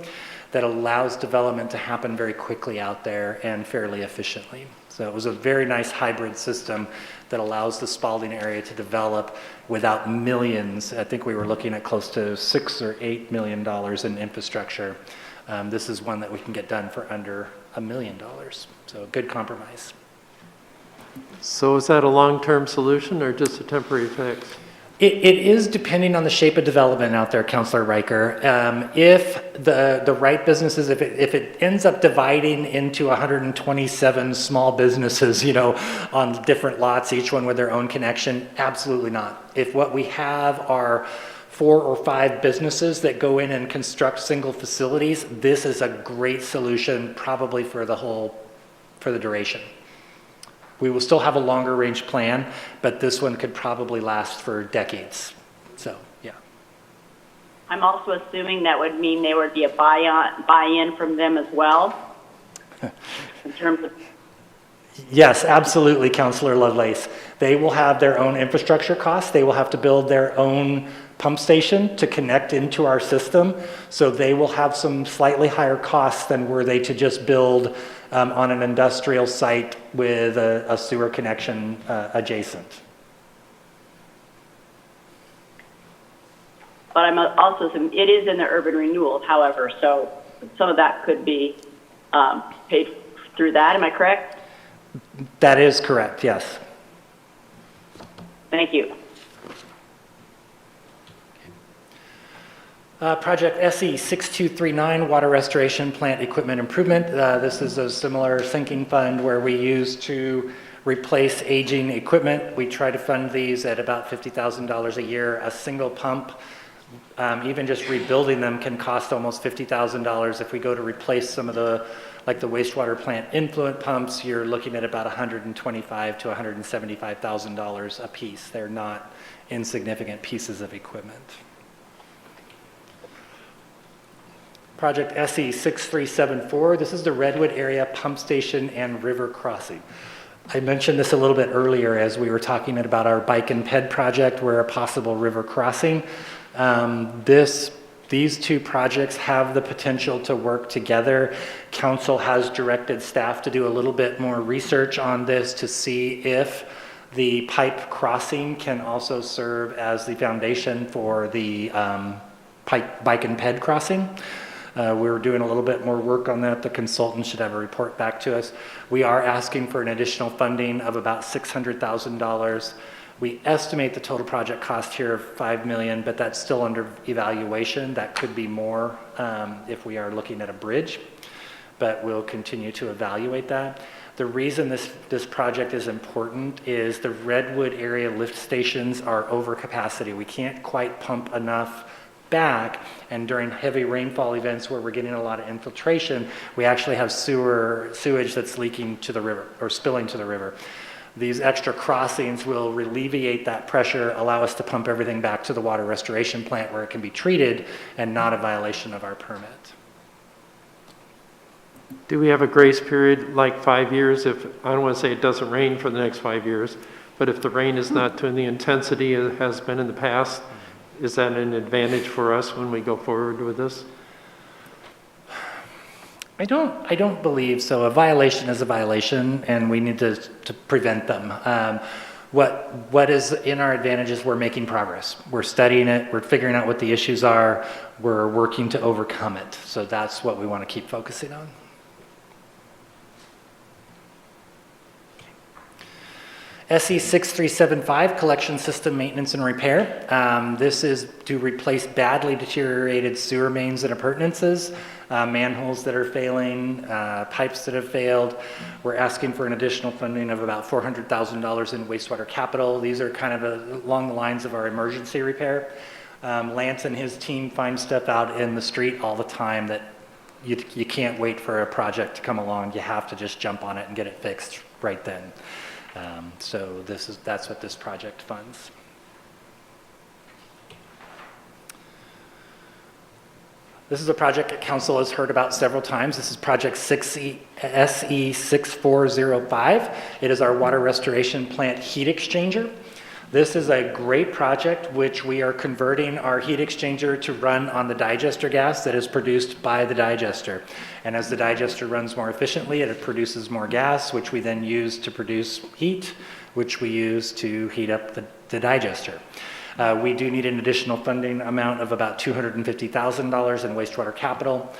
that allows development to happen very quickly out there and fairly efficiently. So it was a very nice hybrid system that allows the Spalding area to develop without millions. I think we were looking at close to $6 or $8 million in infrastructure. This is one that we can get done for under $1 million. So a good compromise. So is that a long-term solution or just a temporary fix? It is depending on the shape of development out there, Councilor Riker. If the right businesses, if it ends up dividing into 127 small businesses, you know, on different lots, each one with their own connection, absolutely not. If what we have are 4 or 5 businesses that go in and construct single facilities, this is a great solution probably for the duration. We will still have a longer range plan, but this one could probably last for decades. So, yeah. I'm also assuming that would mean there would be a buy-in from them as well, in terms of... Yes, absolutely, Councilor Lovelace. They will have their own infrastructure costs. They will have to build their own pump station to connect into our system. So they will have some slightly higher costs than were they to just build on an industrial site with a sewer connection adjacent. But I'm also, it is in the urban renewal, however, so some of that could be paid through that. Am I correct? That is correct, yes. Thank you. Project SE 6239, Water Restoration Plant Equipment Improvement. This is a similar sinking fund where we use to replace aging equipment. We try to fund these at about $50,000 a year. A single pump, even just rebuilding them, can cost almost $50,000. If we go to replace some of the, like the wastewater plant influent pumps, you're looking at about $125,000 to $175,000 a piece. They're not insignificant pieces of equipment. Project SE 6374, this is the Redwood Area Pump Station and River Crossing. I mentioned this a little bit earlier as we were talking about our bike and ped project where a possible river crossing. These two projects have the potential to work together. Council has directed staff to do a little bit more research on this to see if the pipe crossing can also serve as the foundation for the bike and ped crossing. We're doing a little bit more work on that. The consultant should have a report back to us. We are asking for an additional funding of about $600,000. We estimate the total project cost here of $5 million, but that's still under evaluation. That could be more if we are looking at a bridge, but we'll continue to evaluate that. The reason this project is important is the Redwood area lift stations are over capacity. We can't quite pump enough back, and during heavy rainfall events where we're getting a lot of infiltration, we actually have sewage that's leaking to the river or spilling to the river. These extra crossings will alleviate that pressure, allow us to pump everything back to the water restoration plant where it can be treated and not a violation of our permit. Do we have a grace period like 5 years if, I don't want to say it doesn't rain for the next 5 years, but if the rain is not to the intensity it has been in the past, is that an advantage for us when we go forward with this? I don't believe so. A violation is a violation, and we need to prevent them. What is in our advantage is we're making progress. We're studying it. We're figuring out what the issues are. We're working to overcome it. So that's what we want to keep focusing on. SE 6375, collection system maintenance and repair. This is to replace badly deteriorated sewer mains and appurtenances, manholes that are failing, pipes that have failed. We're asking for an additional funding of about $400,000 in wastewater capital. These are kind of along the lines of our emergency repair. Lance and his team find stuff out in the street all the time that you can't wait for a project to come along. You have to just jump on it and get it fixed right then. So that's what this project funds. This is a project that council has heard about several times. This is project SE 6405. It is our water restoration plant heat exchanger. This is a great project which we are converting our heat exchanger to run on the digester gas that is produced by the digester. And as the digester runs more efficiently, it produces more gas, which we then use to produce heat, which we use to heat up the digester. We do need an additional funding amount of about $250,000 in wastewater capital.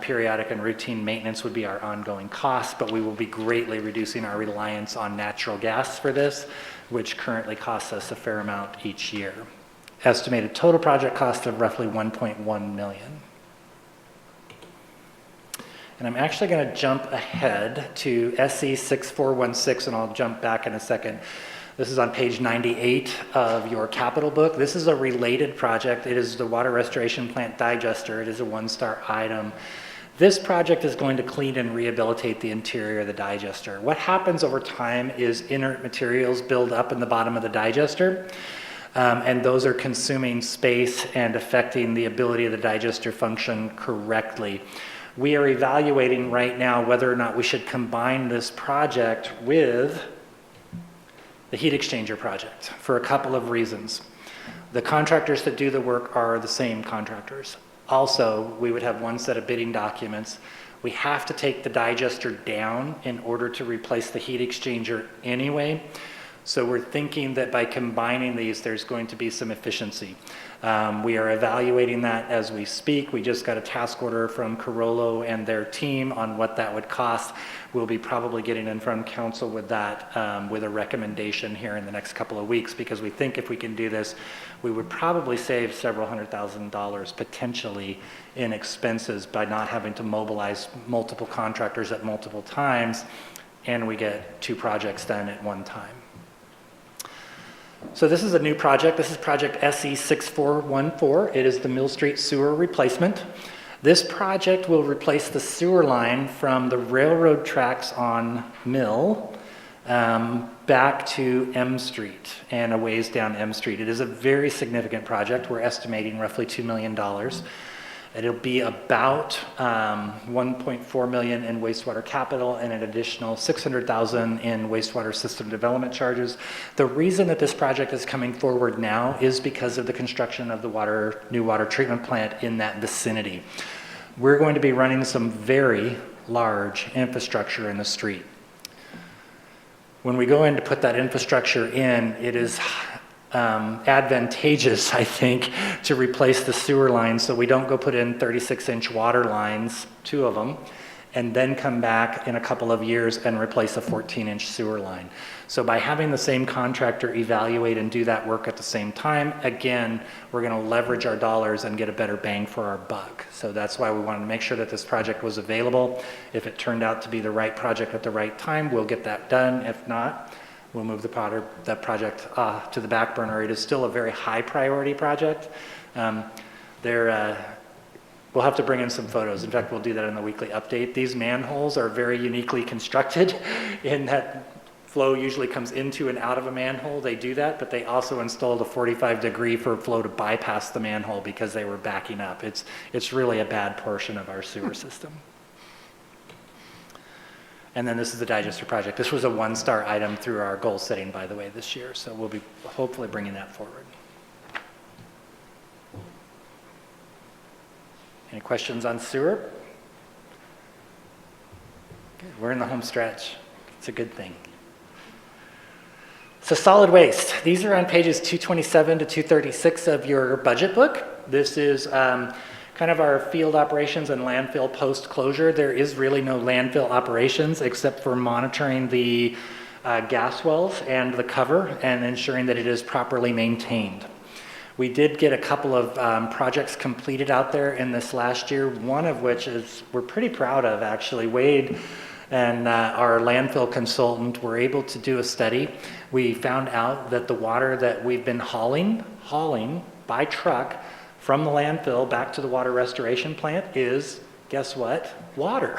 Periodic and routine maintenance would be our ongoing costs, but we will be greatly reducing our reliance on natural gas for this, which currently costs us a fair amount each year. Estimated total project cost of roughly $1.1 million. And I'm actually going to jump ahead to SE 6416, and I'll jump back in a second. This is on page 98 of your capital book. This is a related project. It is the water restoration plant digester. It is a one-star item. This project is going to clean and rehabilitate the interior of the digester. What happens over time is inert materials build up in the bottom of the digester, and those are consuming space and affecting the ability of the digester function correctly. We are evaluating right now whether or not we should combine this project with the heat exchanger project for a couple of reasons. The contractors that do the work are the same contractors. Also, we would have one set of bidding documents. We have to take the digester down in order to replace the heat exchanger anyway. So we're thinking that by combining these, there's going to be some efficiency. We are evaluating that as we speak. We just got a task order from Carollo and their team on what that would cost. We'll be probably getting in front of council with that, with a recommendation here in the next couple of weeks, because we think if we can do this, we would probably save several $100,000 potentially in expenses by not having to mobilize multiple contractors at multiple times, and we get 2 projects done at one time. So this is a new project. This is project SE6414. It is the Mill Street sewer replacement. This project will replace the sewer line from the railroad tracks on Mill back to M Street and a ways down M Street. It is a very significant project. We're estimating roughly $2 million. It'll be about $1.4 million in wastewater capital and an additional $600,000 in wastewater system development charges. The reason that this project is coming forward now is because of the construction of the new water treatment plant in that vicinity. We're going to be running some very large infrastructure in the street. When we go in to put that infrastructure in, it is advantageous, I think, to replace the sewer lines so we don't go put in 36-inch water lines, 2 of them, and then come back in a couple of years and replace a 14-inch sewer line. So by having the same contractor evaluate and do that work at the same time, again, we're going to leverage our dollars and get a better bang for our buck. So that's why we wanted to make sure that this project was available. If it turned out to be the right project at the right time, we'll get that done. If not, we'll move that project to the back burner. It is still a very high priority project. We'll have to bring in some photos. In fact, we'll do that in the weekly update. These manholes are very uniquely constructed in that flow usually comes into and out of a manhole. They do that, but they also installed a 45-degree for flow to bypass the manhole because they were backing up. It's really a bad portion of our sewer system. And then this is the digester project. This was a 1-star item through our goal setting, by the way, this year. So we'll be hopefully bringing that forward. Any questions on sewer? Okay, we're in the home stretch. It's a good thing. So solid waste. These are on pages 227 to 236 of your budget book. This is kind of our field operations and landfill post-closure. There is really no landfill operations except for monitoring the gas wells and the cover and ensuring that it is properly maintained. We did get a couple of projects completed out there in this last year, one of which is we're pretty proud of, actually. Wade and our landfill consultant were able to do a study. We found out that the water that we've been hauling by truck from the landfill back to the water restoration plant is, guess what? Water.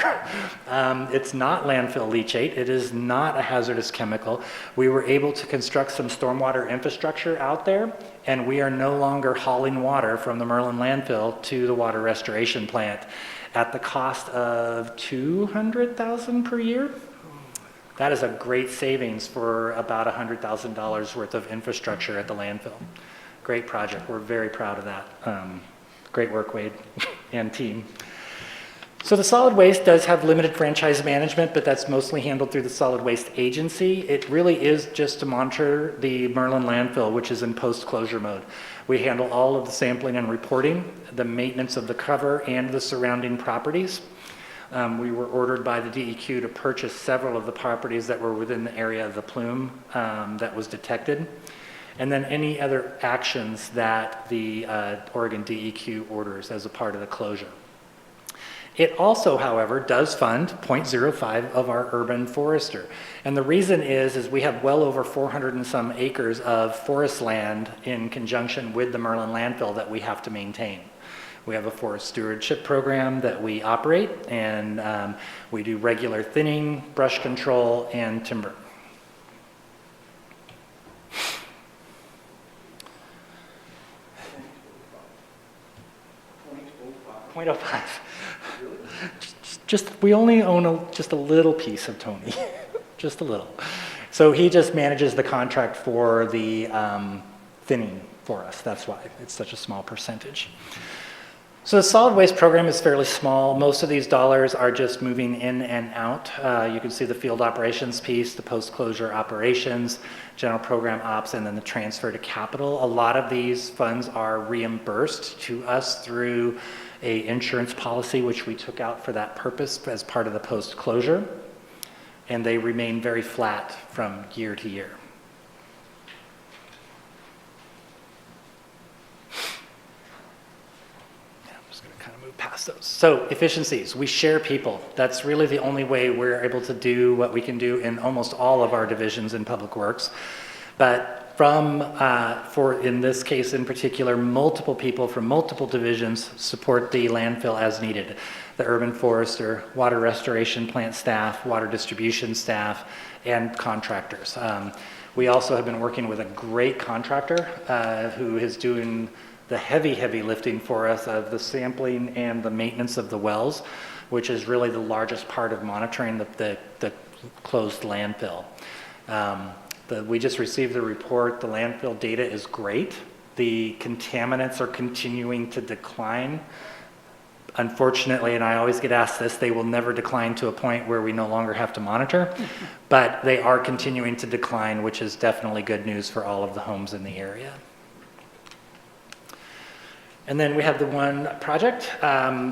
It's not landfill leachate. It is not a hazardous chemical. We were able to construct some stormwater infrastructure out there, and we are no longer hauling water from the Merlin landfill to the water restoration plant at the cost of $200,000 per year. That is a great savings for about $100,000 worth of infrastructure at the landfill. Great project. We're very proud of that. Great work, Wade and team. So the solid waste does have limited franchise management, but that's mostly handled through the solid waste agency. It really is just to monitor the Merlin landfill, which is in post-closure mode. We handle all of the sampling and reporting, the maintenance of the cover and the surrounding properties. We were ordered by the DEQ to purchase several of the properties that were within the area of the plume that was detected. And then any other actions that the Oregon DEQ orders as a part of the closure. It also, however, does fund 0.05 of our urban forester. And the reason is we have well over 400 and some acres of forest land in conjunction with the Merlin landfill that we have to maintain. We have a forest stewardship program that we operate, and we do regular thinning, brush control, and timber. .05. We only own just a little piece of Tony, just a little. So he just manages the contract for the thinning for us. That's why it's such a small percentage. So the solid waste program is fairly small. Most of these dollars are just moving in and out. You can see the field operations piece, the post-closure operations, general program ops, and then the transfer to capital. A lot of these funds are reimbursed to us through a insurance policy, which we took out for that purpose as part of the post-closure. And they remain very flat from year to year. Past those. So efficiencies, we share people. That's really the only way we're able to do what we can do in almost all of our divisions in Public Works. But for in this case in particular, multiple people from multiple divisions support the landfill as needed. The urban forester, water restoration plant staff, water distribution staff, and contractors. We also have been working with a great contractor who is doing the heavy lifting for us of the sampling and the maintenance of the wells, which is really the largest part of monitoring the closed landfill. We just received the report. The landfill data is great. The contaminants are continuing to decline. Unfortunately, and I always get asked this, they will never decline to a point where we no longer have to monitor, but they are continuing to decline, which is definitely good news for all of the homes in the area. And then we have the one project.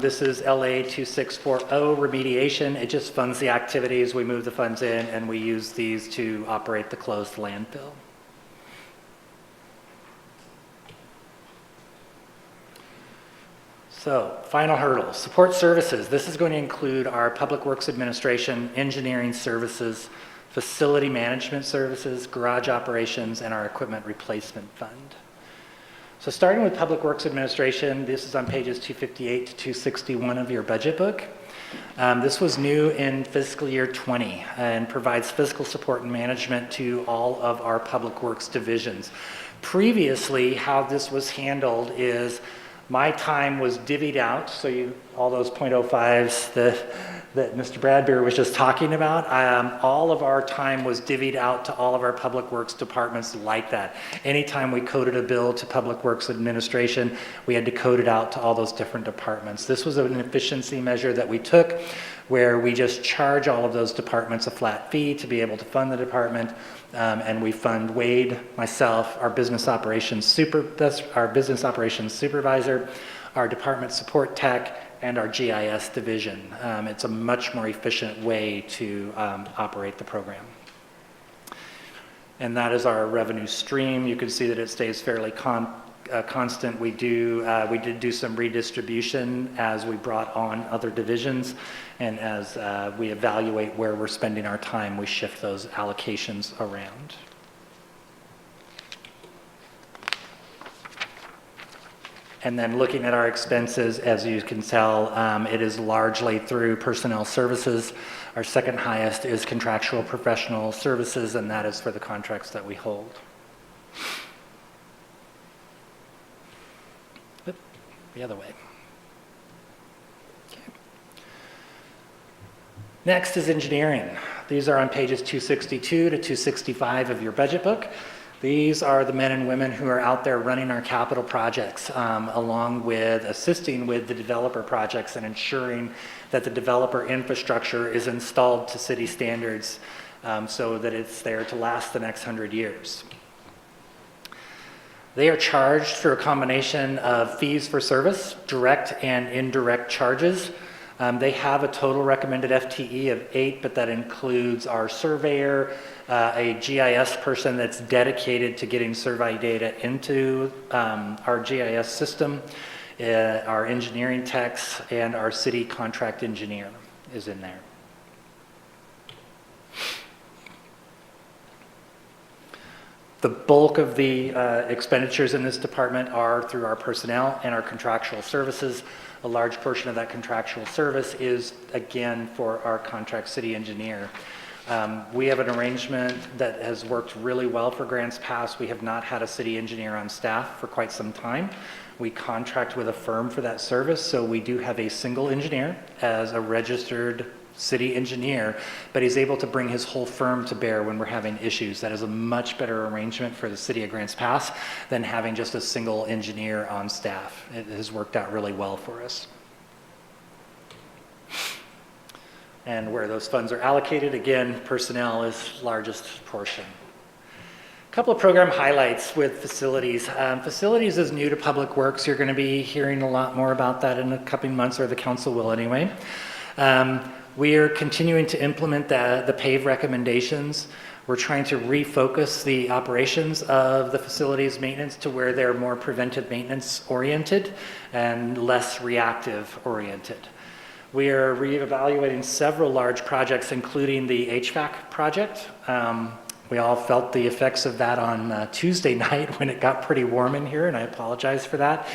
This is LA 2640 remediation. It just funds the activities. We move the funds in and we use these to operate the closed landfill. So, final hurdles. Support services. This is going to include our Public Works Administration, engineering services, facility management services, garage operations, and our equipment replacement fund. So starting with Public Works Administration, this is on pages 258 to 261 of your budget book. This was new in fiscal year 20 and provides fiscal support and management to all of our Public Works divisions. Previously, how this was handled is my time was divvied out, so all those .05s that Mr. Bradbeer was just talking about, all of our time was divvied out to all of our Public Works departments like that. Anytime we coded a bill to Public Works Administration, we had to code it out to all those different departments. This was an efficiency measure that we took where we just charge all of those departments a flat fee to be able to fund the department, and we fund Wade, myself, our business operations supervisor, our department support tech, and our GIS division. It's a much more efficient way to operate the program. And that is our revenue stream. You can see that it stays fairly constant. We did do some redistribution as we brought on other divisions, and as we evaluate where we're spending our time, we shift those allocations around. And then looking at our expenses, as you can tell, it is largely through personnel services. Our second highest is contractual professional services, and that is for the contracts that we hold. Oop, the other way. Okay. Next is engineering. These are on pages 262 to 265 of your budget book. These are the men and women who are out there running our capital projects, along with assisting with the developer projects and ensuring that the developer infrastructure is installed to city standards so that it's there to last the next 100 years. They are charged through a combination of fees for service, direct and indirect charges. They have a total recommended FTE of 8, but that includes our surveyor, a GIS person that's dedicated to getting survey data into our GIS system, our engineering techs, and our city contract engineer is in there. The bulk of the expenditures in this department are through our personnel and our contractual services. A large portion of that contractual service is, again, for our contract city engineer. We have an arrangement that has worked really well for grants past. We have not had a city engineer on staff for quite some time. We contract with a firm for that service, so we do have a single engineer as a registered city engineer, but he's able to bring his whole firm to bear when we're having issues. That is a much better arrangement for the city of Grants Pass than having just a single engineer on staff. It has worked out really well for us. And where those funds are allocated, again, personnel is largest portion. A couple of program highlights with facilities. Facilities is new to Public Works. You're going to be hearing a lot more about that in the coming months, or the council will anyway. We are continuing to implement the PAVE recommendations. We're trying to refocus the operations of the facilities maintenance to where they're more preventive maintenance oriented and less reactive oriented. We are reevaluating several large projects, including the HVAC project. We all felt the effects of that on Tuesday night when it got pretty warm in here, and I apologize for that.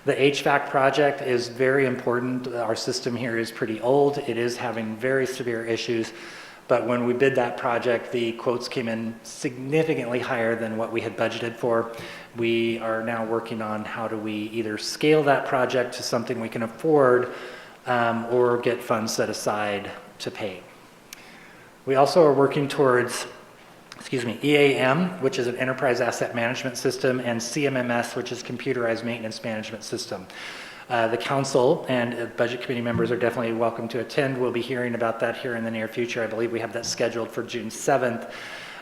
The HVAC project is very important. Our system here is pretty old. It is having very severe issues, but when we bid that project, the quotes came in significantly higher than what we had budgeted for. We are now working on how do we either scale that project to something we can afford or get funds set aside to pay. We also are working towards EAM, which is an enterprise asset management system, and CMMS, which is computerized maintenance management system. The council and budget committee members are definitely welcome to attend. We'll be hearing about that here in the near future. I believe we have that scheduled for June 7th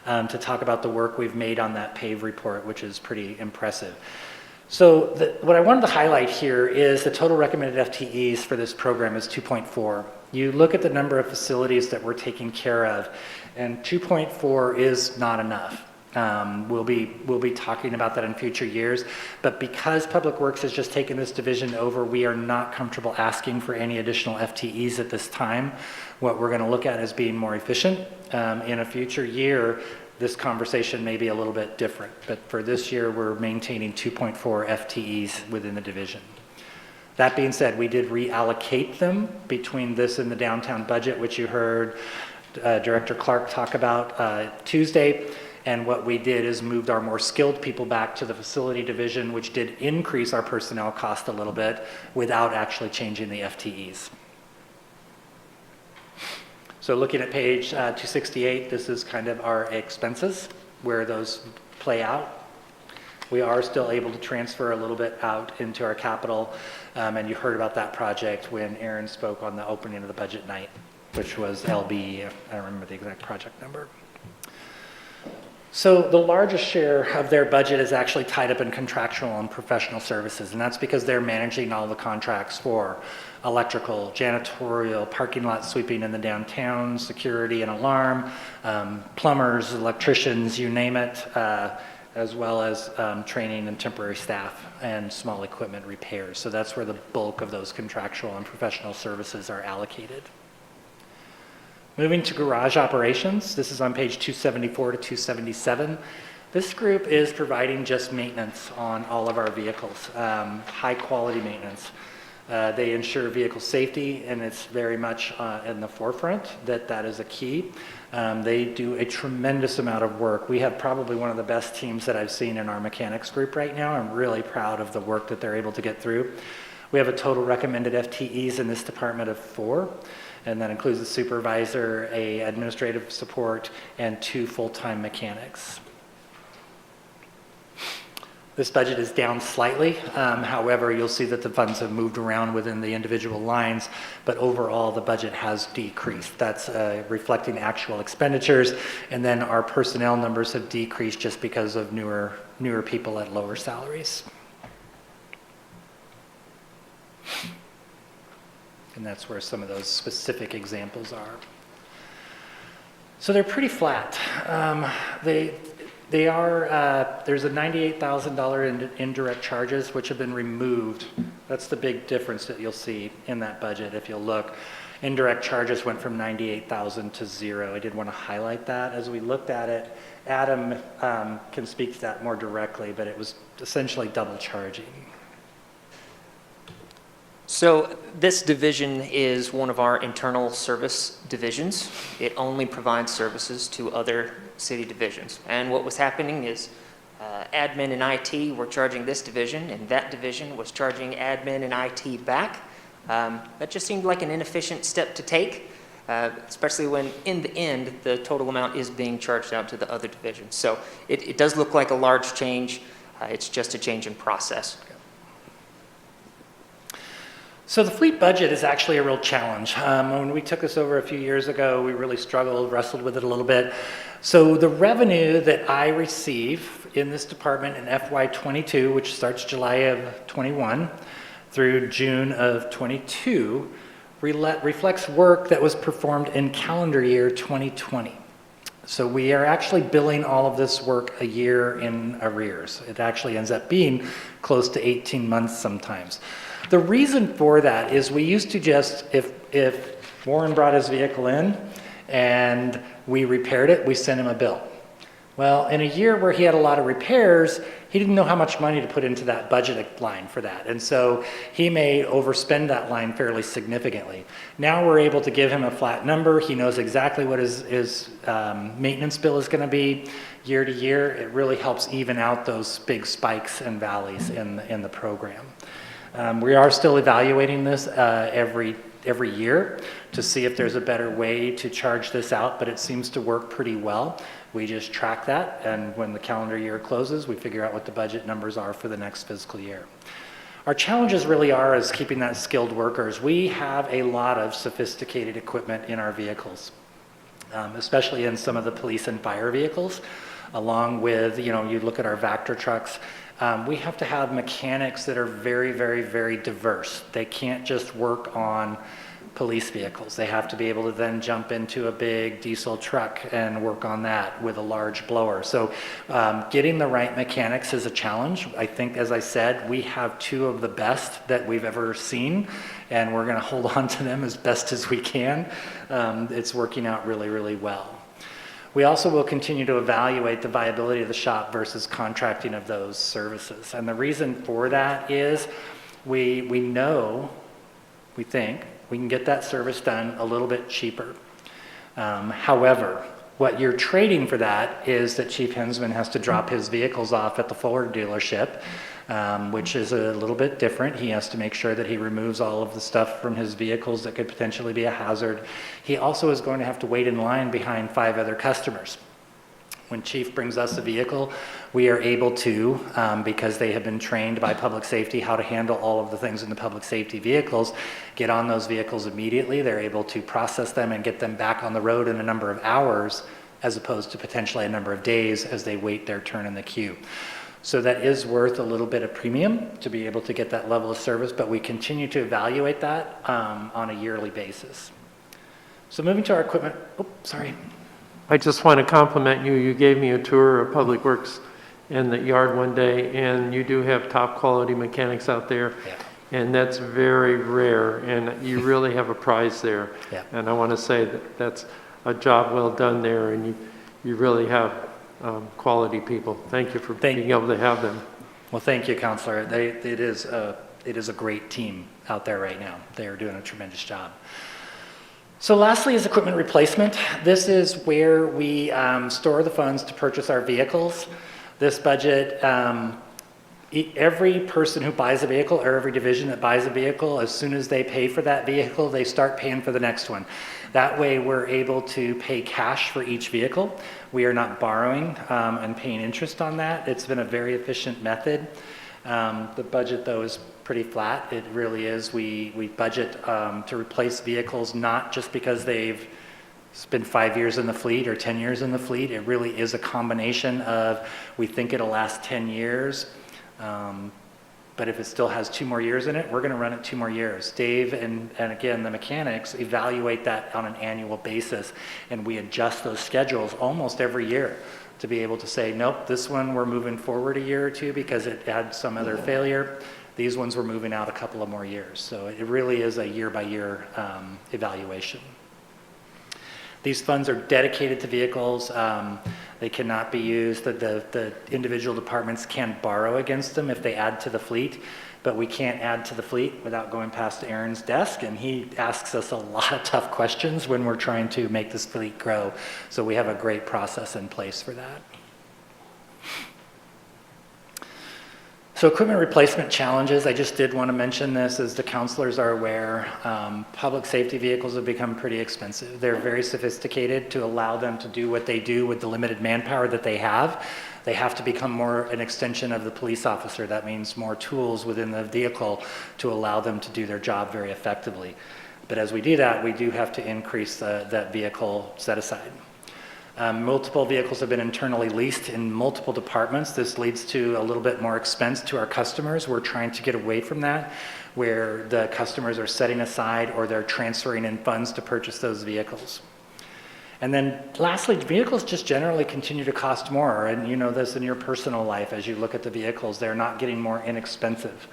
to talk about the work we've made on that PAVE report, which is pretty impressive. So what I wanted to highlight here is the total recommended FTEs for this program is 2.4. You look at the number of facilities that we're taking care of, and 2.4 is not enough. We'll be talking about that in future years, but because Public Works has just taken this division over, we are not comfortable asking for any additional FTEs at this time. What we're going to look at is being more efficient. In a future year, this conversation may be a little bit different, but for this year, we're maintaining 2.4 FTEs within the division. That being said, we did reallocate them between this and the downtown budget, which you heard Director Clark talk about Tuesday. And what we did is moved our more skilled people back to the facility division, which did increase our personnel cost a little bit without actually changing the FTEs. So looking at page 268, this is kind of our expenses, where those play out. We are still able to transfer a little bit out into our capital, and you heard about that project when Aaron spoke on the opening of the budget night, which was LB, I don't remember the exact project number. So the largest share of their budget is actually tied up in contractual and professional services, and that's because they're managing all the contracts for electrical, janitorial, parking lot sweeping in the downtown, security and alarm, plumbers, electricians, you name it, as well as training and temporary staff and small equipment repairs. So that's where the bulk of those contractual and professional services are allocated. Moving to garage operations, this is on page 274 to 277. This group is providing just maintenance on all of our vehicles, high quality maintenance. They ensure vehicle safety, and it's very much in the forefront that is a key. They do a tremendous amount of work. We have probably one of the best teams that I've seen in our mechanics group right now. I'm really proud of the work that they're able to get through. We have a total recommended FTEs in this department of 4, and that includes a supervisor, a administrative support, and 2 full-time mechanics. This budget is down slightly. However, you'll see that the funds have moved around within the individual lines, but overall the budget has decreased. That's reflecting actual expenditures, and then our personnel numbers have decreased just because of newer people at lower salaries. And that's where some of those specific examples are. So they're pretty flat. They are, there's a $98,000 in indirect charges which have been removed. That's the big difference that you'll see in that budget if you'll look. Indirect charges went from 98,000 to 0. I did want to highlight that. As we looked at it, Adam can speak to that more directly, but it was essentially double charging. So this division is one of our internal service divisions. It only provides services to other city divisions. And what was happening is admin and IT were charging this division, and that division was charging admin and IT back. That just seemed like an inefficient step to take. especially when in the end, the total amount is being charged out to the other divisions. So it does look like a large change. It's just a change in process. So the fleet budget is actually a real challenge. When we took this over a few years ago, we really struggled, wrestled with it a little bit. So the revenue that I receive in this department in FY22, which starts July of 21 through June of 22, reflects work that was performed in calendar year 2020. So we are actually billing all of this work a year in arrears. It actually ends up being close to 18 months sometimes. The reason for that is we used to just, if Warren brought his vehicle in and we repaired it, we sent him a bill. Well, in a year where he had a lot of repairs, he didn't know how much money to put into that budget line for that. And so he may overspend that line fairly significantly. Now we're able to give him a flat number. He knows exactly what his maintenance bill is going to be year to year. It really helps even out those big spikes and valleys in the program. We are still evaluating this every year to see if there's a better way to charge this out, but it seems to work pretty well. We just track that, and when the calendar year closes, we figure out what the budget numbers are for the next fiscal year. Our challenges really are is keeping that skilled workers. We have a lot of sophisticated equipment in our vehicles, especially in some of the police and fire vehicles, along with, you look at our Vector trucks. We have to have mechanics that are very, very, very diverse. They can't just work on police vehicles. They have to be able to then jump into a big diesel truck and work on that with a large blower. So getting the right mechanics is a challenge. I think, as I said, we have two of the best that we've ever seen, and we're going to hold on to them as best as we can. It's working out really, really well. We also will continue to evaluate the viability of the shop versus contracting of those services. And the reason for that is we think we can get that service done a little bit cheaper. However, what you're trading for that is that Chief Hensman has to drop his vehicles off at the Ford dealership, which is a little bit different. He has to make sure that he removes all of the stuff from his vehicles that could potentially be a hazard. He also is going to have to wait in line behind 5 other customers. When Chief brings us a vehicle, we are able to, because they have been trained by public safety how to handle all of the things in the public safety vehicles, get on those vehicles immediately. They're able to process them and get them back on the road in a number of hours, as opposed to potentially a number of days as they wait their turn in the queue. So that is worth a little bit of premium to be able to get that level of service, but we continue to evaluate that on a yearly basis. So moving to our equipment, I just want to compliment you. You gave me a tour of Public Works in the yard one day, and you do have top quality mechanics out there. Yeah. And that's very rare, and you really have a prize there. Yeah. And I want to say that that's a job well done there, and you really have quality people. Thank you for being able to have them. Well, thank you, Counselor. It is a great team out there right now. They are doing a tremendous job. So lastly is equipment replacement. This is where we store the funds to purchase our vehicles. This budget, every person who buys a vehicle or every division that buys a vehicle, as soon as they pay for that vehicle, they start paying for the next one. That way we're able to pay cash for each vehicle. We are not borrowing and paying interest on that. It's been a very efficient method. The budget, though, is pretty flat. It really is. We budget to replace vehicles not just because they've spent 5 years in the fleet or 10 years in the fleet. It really is a combination of, we think it'll last 10 years, but if it still has 2 more years in it, we're going to run it 2 more years. Dave and again, the mechanics evaluate that on an annual basis, and we adjust those schedules almost every year to be able to say, nope, this one we're moving forward a year or 2 because it had some other failure. These ones we're moving out a couple of more years. So it really is a year-by-year evaluation. These funds are dedicated to vehicles. They cannot be used. The individual departments can borrow against them if they add to the fleet, but we can't add to the fleet without going past Aaron's desk, and he asks us a lot of tough questions when we're trying to make this fleet grow. So we have a great process in place for that. So equipment replacement challenges, I just did want to mention this, as the counselors are aware, public safety vehicles have become pretty expensive. They're very sophisticated. To allow them to do what they do with the limited manpower that they have to become more an extension of the police officer. That means more tools within the vehicle to allow them to do their job very effectively. But as we do that, we do have to increase that vehicle set aside. Multiple vehicles have been internally leased in multiple departments. This leads to a little bit more expense to our customers. We're trying to get away from that, where the customers are setting aside or they're transferring in funds to purchase those vehicles. And then lastly, vehicles just generally continue to cost more, and you know this in your personal life as you look at the vehicles, they're not getting more inexpensive.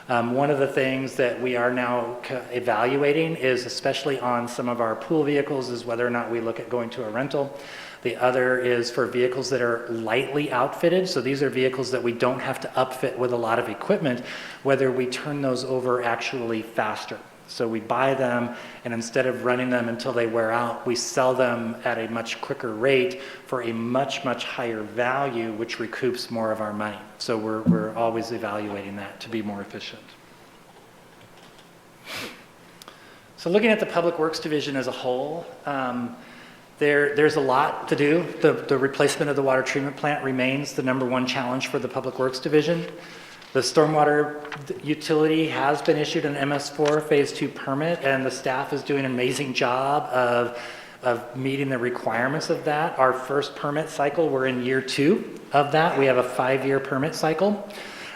One of the things that we are now evaluating is, especially on some of our pool vehicles, is whether or not we look at going to a rental. The other is for vehicles that are lightly outfitted. So these are vehicles that we don't have to upfit with a lot of equipment, whether we turn those over actually faster. So we buy them, and instead of running them until they wear out, we sell them at a much quicker rate for a much, much higher value, which recoups more of our money. So we're always evaluating that to be more efficient. So looking at the Public Works Division as a whole, there's a lot to do. The replacement of the water treatment plant remains the #1 challenge for the Public Works Division. The stormwater utility has been issued an MS4 Phase 2 permit, and the staff is doing an amazing job of meeting the requirements of that. Our first permit cycle, we're in year 2 of that. We have a 5-year permit cycle.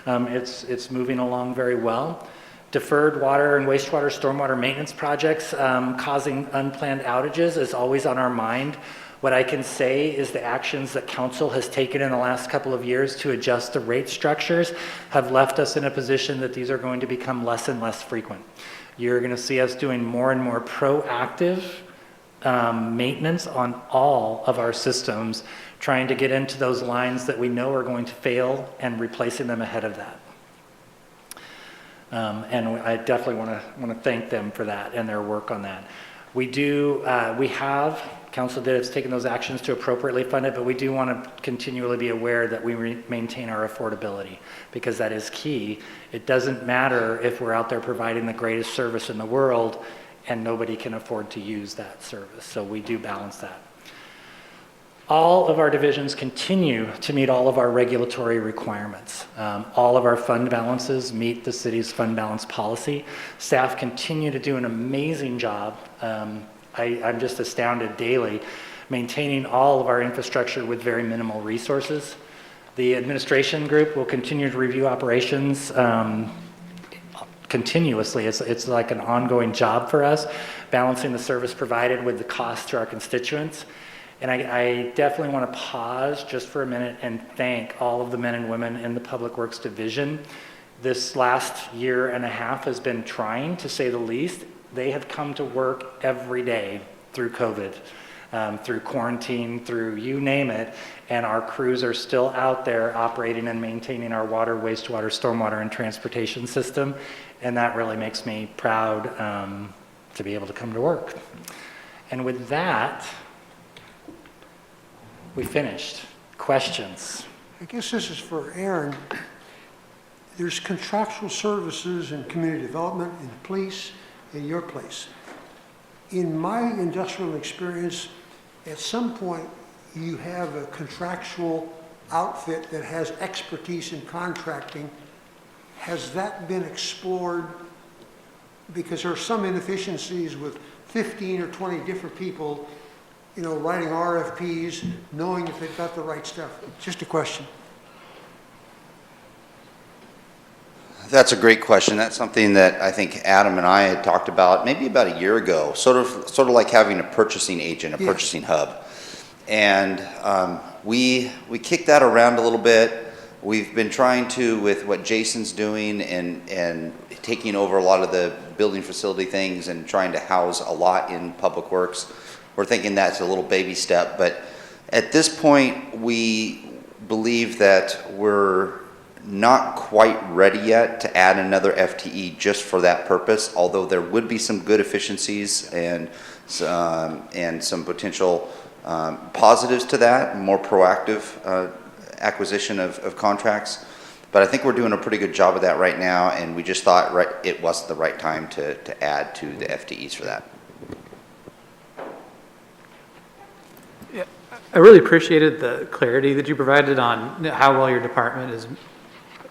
It's moving along very well. Deferred water and wastewater stormwater maintenance projects causing unplanned outages is always on our mind. What I can say is the actions that council has taken in the last couple of years to adjust the rate structures have left us in a position that these are going to become less and less frequent. You're going to see us doing more and more proactive maintenance on all of our systems, trying to get into those lines that we know are going to fail and replacing them ahead of that. And I definitely want to thank them for that and their work on that. Council has taken those actions to appropriately fund it, but we do want to continually be aware that we maintain our affordability, because that is key. It doesn't matter if we're out there providing the greatest service in the world and nobody can afford to use that service. So we do balance that. All of our divisions continue to meet all of our regulatory requirements. All of our fund balances meet the city's fund balance policy. Staff continue to do an amazing job. I'm just astounded daily, maintaining all of our infrastructure with very minimal resources. The administration group will continue to review operations continuously. It's like an ongoing job for us, balancing the service provided with the cost to our constituents. And I definitely want to pause just for a minute and thank all of the men and women in the Public Works Division. This last year and a half has been trying, to say the least. They have come to work every day through COVID, through quarantine, through you name it, and our crews are still out there operating and maintaining our water, wastewater, stormwater, and transportation system, and that really makes me proud to be able to come to work. And with that, we finished. Questions? I guess this is for Aaron. There's contractual services in community development, in police, in your place. In my industrial experience, at some point you have a contractual outfit that has expertise in contracting. Has that been explored? Because there are some inefficiencies with 15 or 20 different people, writing RFPs, knowing if they've got the right stuff. Just a question. That's a great question. That's something that I think Adam and I had talked about maybe about a year ago, sort of like having a purchasing agent, a purchasing hub. And we kicked that around a little bit. We've been trying to, with what Jason's doing and taking over a lot of the building facility things and trying to house a lot in Public Works. We're thinking that's a little baby step, but at this point, we believe that we're not quite ready yet to add another FTE just for that purpose, although there would be some good efficiencies and some potential positives to that, more proactive acquisition of contracts. But I think we're doing a pretty good job of that right now, and we just thought it wasn't the right time to add to the FTEs for that. I really appreciated the clarity that you provided on how well your department is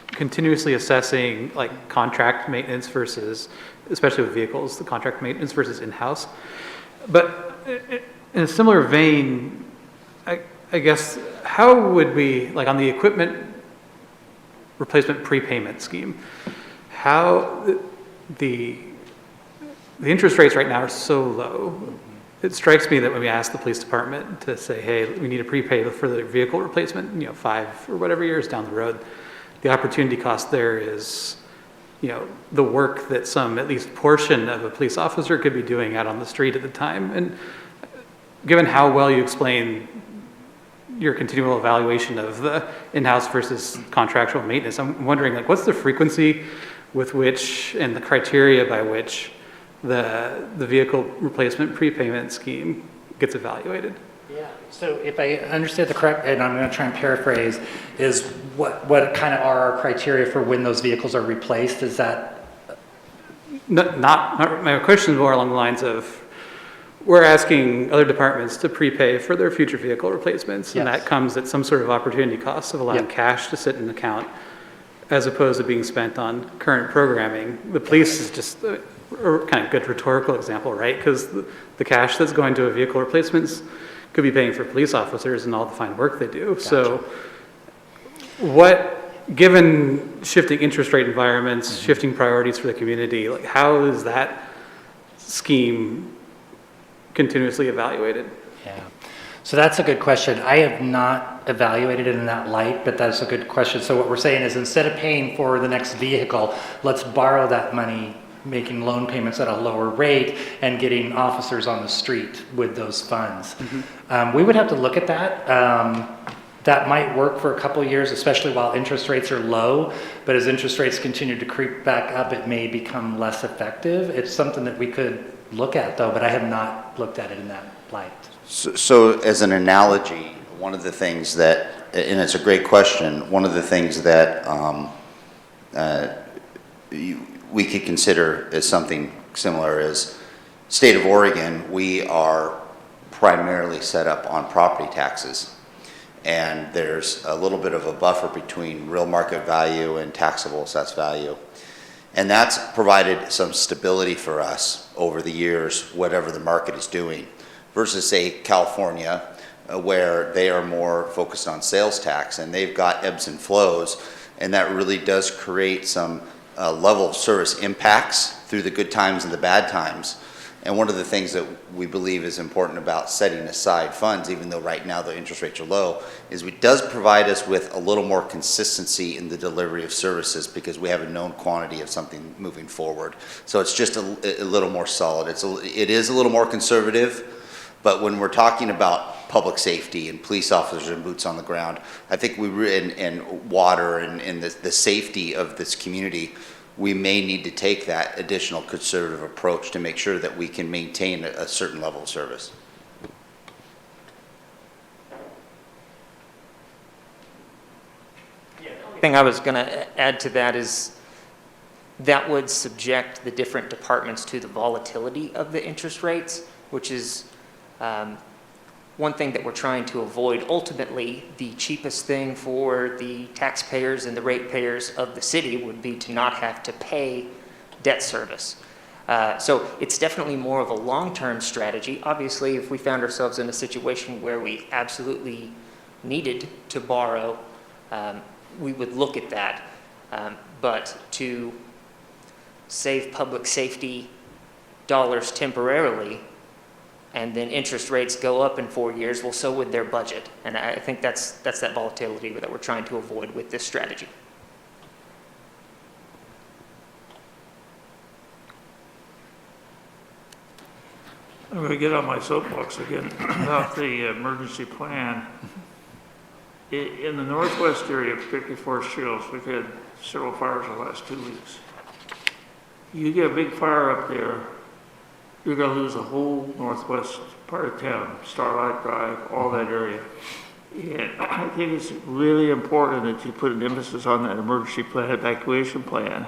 continuously assessing like contract maintenance versus, especially with vehicles, the contract maintenance versus in-house. But in a similar vein, I guess, how would we, like on the equipment replacement prepayment scheme, how the interest rates right now are so low. It strikes me that when we ask the police department to say, hey, we need to prepay for the vehicle replacement, 5 or whatever years down the road, the opportunity cost there is, the work that some, at least portion of a police officer could be doing out on the street at the time. And given how well you explain your continual evaluation of the in-house versus contractual maintenance, I'm wondering, like, what's the frequency with which and the criteria by which the vehicle replacement prepayment scheme gets evaluated? Yeah, so if I understand the correct, and I'm going to try and paraphrase, is what kind of are our criteria for when those vehicles are replaced? Is that? Not my question is more along the lines of, we're asking other departments to prepay for their future vehicle replacements, and that comes at some sort of opportunity cost of allowing cash to sit in an account as opposed to being spent on current programming. The police is just a kind of good rhetorical example, right? Because the cash that's going to a vehicle replacements could be paying for police officers and all the fine work they do. Gotcha. So given shifting interest rate environments, shifting priorities for the community, like how is that scheme continuously evaluated? Yeah, so that's a good question. I have not evaluated it in that light, but that's a good question. So what we're saying is, instead of paying for the next vehicle, let's borrow that money, making loan payments at a lower rate and getting officers on the street with those funds. We would have to look at that. That might work for a couple of years, especially while interest rates are low, but as interest rates continue to creep back up, it may become less effective. It's something that we could look at though, but I have not looked at it in that light. So as an analogy, one of the things that, and it's a great question, one of the things that we could consider as something similar is, state of Oregon, we are primarily set up on property taxes. And there's a little bit of a buffer between real market value and taxable assessed value. And that's provided some stability for us over the years, whatever the market is doing, versus say California, where they are more focused on sales tax and they've got ebbs and flows. And that really does create some level of service impacts through the good times and the bad times. And one of the things that we believe is important about setting aside funds, even though right now the interest rates are low, is it does provide us with a little more consistency in the delivery of services because we have a known quantity of something moving forward. So it's just a little more solid. It is a little more conservative, but when we're talking about public safety and police officers and boots on the ground, I think and water and the safety of this community, we may need to take that additional conservative approach to make sure that we can maintain a certain level of service. The thing I was going to add to that is that would subject the different departments to the volatility of the interest rates, which is one thing that we're trying to avoid. Ultimately, the cheapest thing for the taxpayers and the ratepayers of the city would be to not have to pay debt service. So it's definitely more of a long-term strategy. Obviously, if we found ourselves in a situation where we absolutely needed to borrow, we would look at that. But to save public safety dollars temporarily, and then interest rates go up in 4 years, well, so would their budget. And I think that's that volatility that we're trying to avoid with this strategy. I'm going to get on my soapbox again about the emergency plan. In the northwest area, particularly Forest Trails, we've had several fires the last 2 weeks. You get a big fire up there, you're going to lose the whole northwest part of town, Starlight Drive, all that area. And I think it's really important that you put an emphasis on that emergency plan, evacuation plan.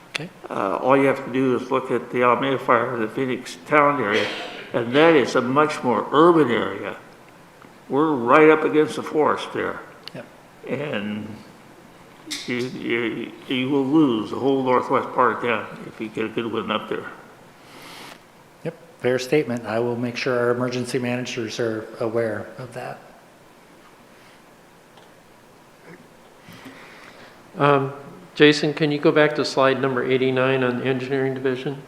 Okay. All you have to do is look at the Alameda Fire, the Phoenix town area, and that is a much more urban area. We're right up against the forest there. Yep. And you will lose the whole northwest part of town if you get a good wind up there. Yep, fair statement. I will make sure our emergency managers are aware of that. Jason, can you go back to slide number 89 on the engineering division?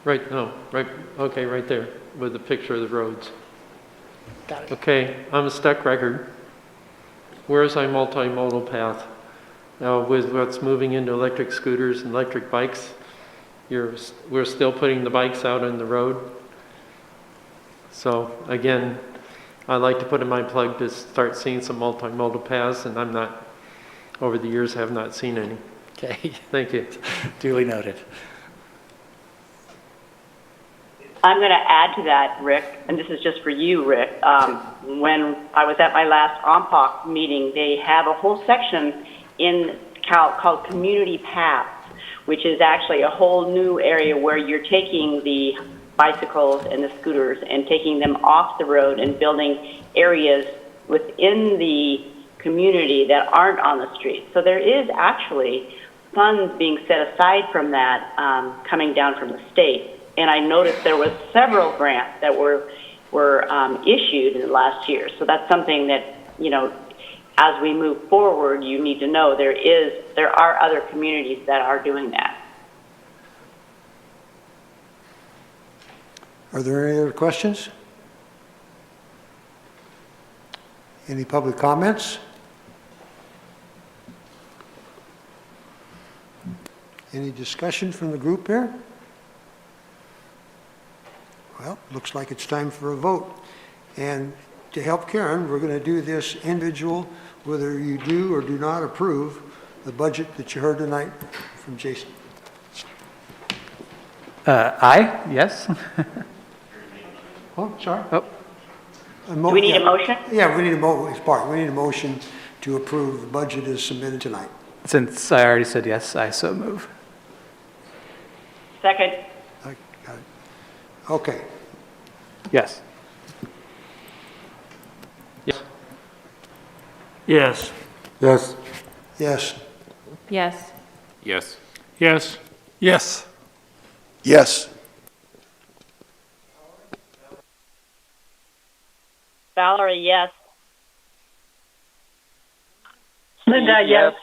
Right, no, right, okay, right there, with the picture of the roads. Got it. Okay, I'm a stuck record. Where's our multimodal path? Now, with what's moving into electric scooters and electric bikes, we're still putting the bikes out on the road. So again, I'd like to put in my plug to start seeing some multimodal paths, and I'm not, over the years, have not seen any. Okay. Thank you. Duly noted. I'm going to add to that, Rick, and this is just for you, Rick. When I was at my last OMPOC meeting, they have a whole section in called Community Paths, which is actually a whole new area where you're taking the bicycles and the scooters and taking them off the road and building areas within the community that aren't on the street. So there is actually funds being set aside from that coming down from the state. And I noticed there was several grants that were issued in the last year. So that's something that, you know, as we move forward, you need to know there are other communities that are doing that. Are there any other questions? Any public comments? Any discussion from the group here? Well, looks like it's time for a vote. And to help Karen, we're going to do this individual, whether you do or do not approve the budget that you heard tonight from Jason. Aye, yes. Oh, sorry. Oh. Do we need a motion? Yeah, we need we need a motion to approve the budget as submitted tonight. Since I already said yes, I so move. Second. I got it. Okay. Yes. Yes. Yes. Yes. Yes. Yes. Yes. Yes. Yes. Yes. Valerie, yes. Linda, yes.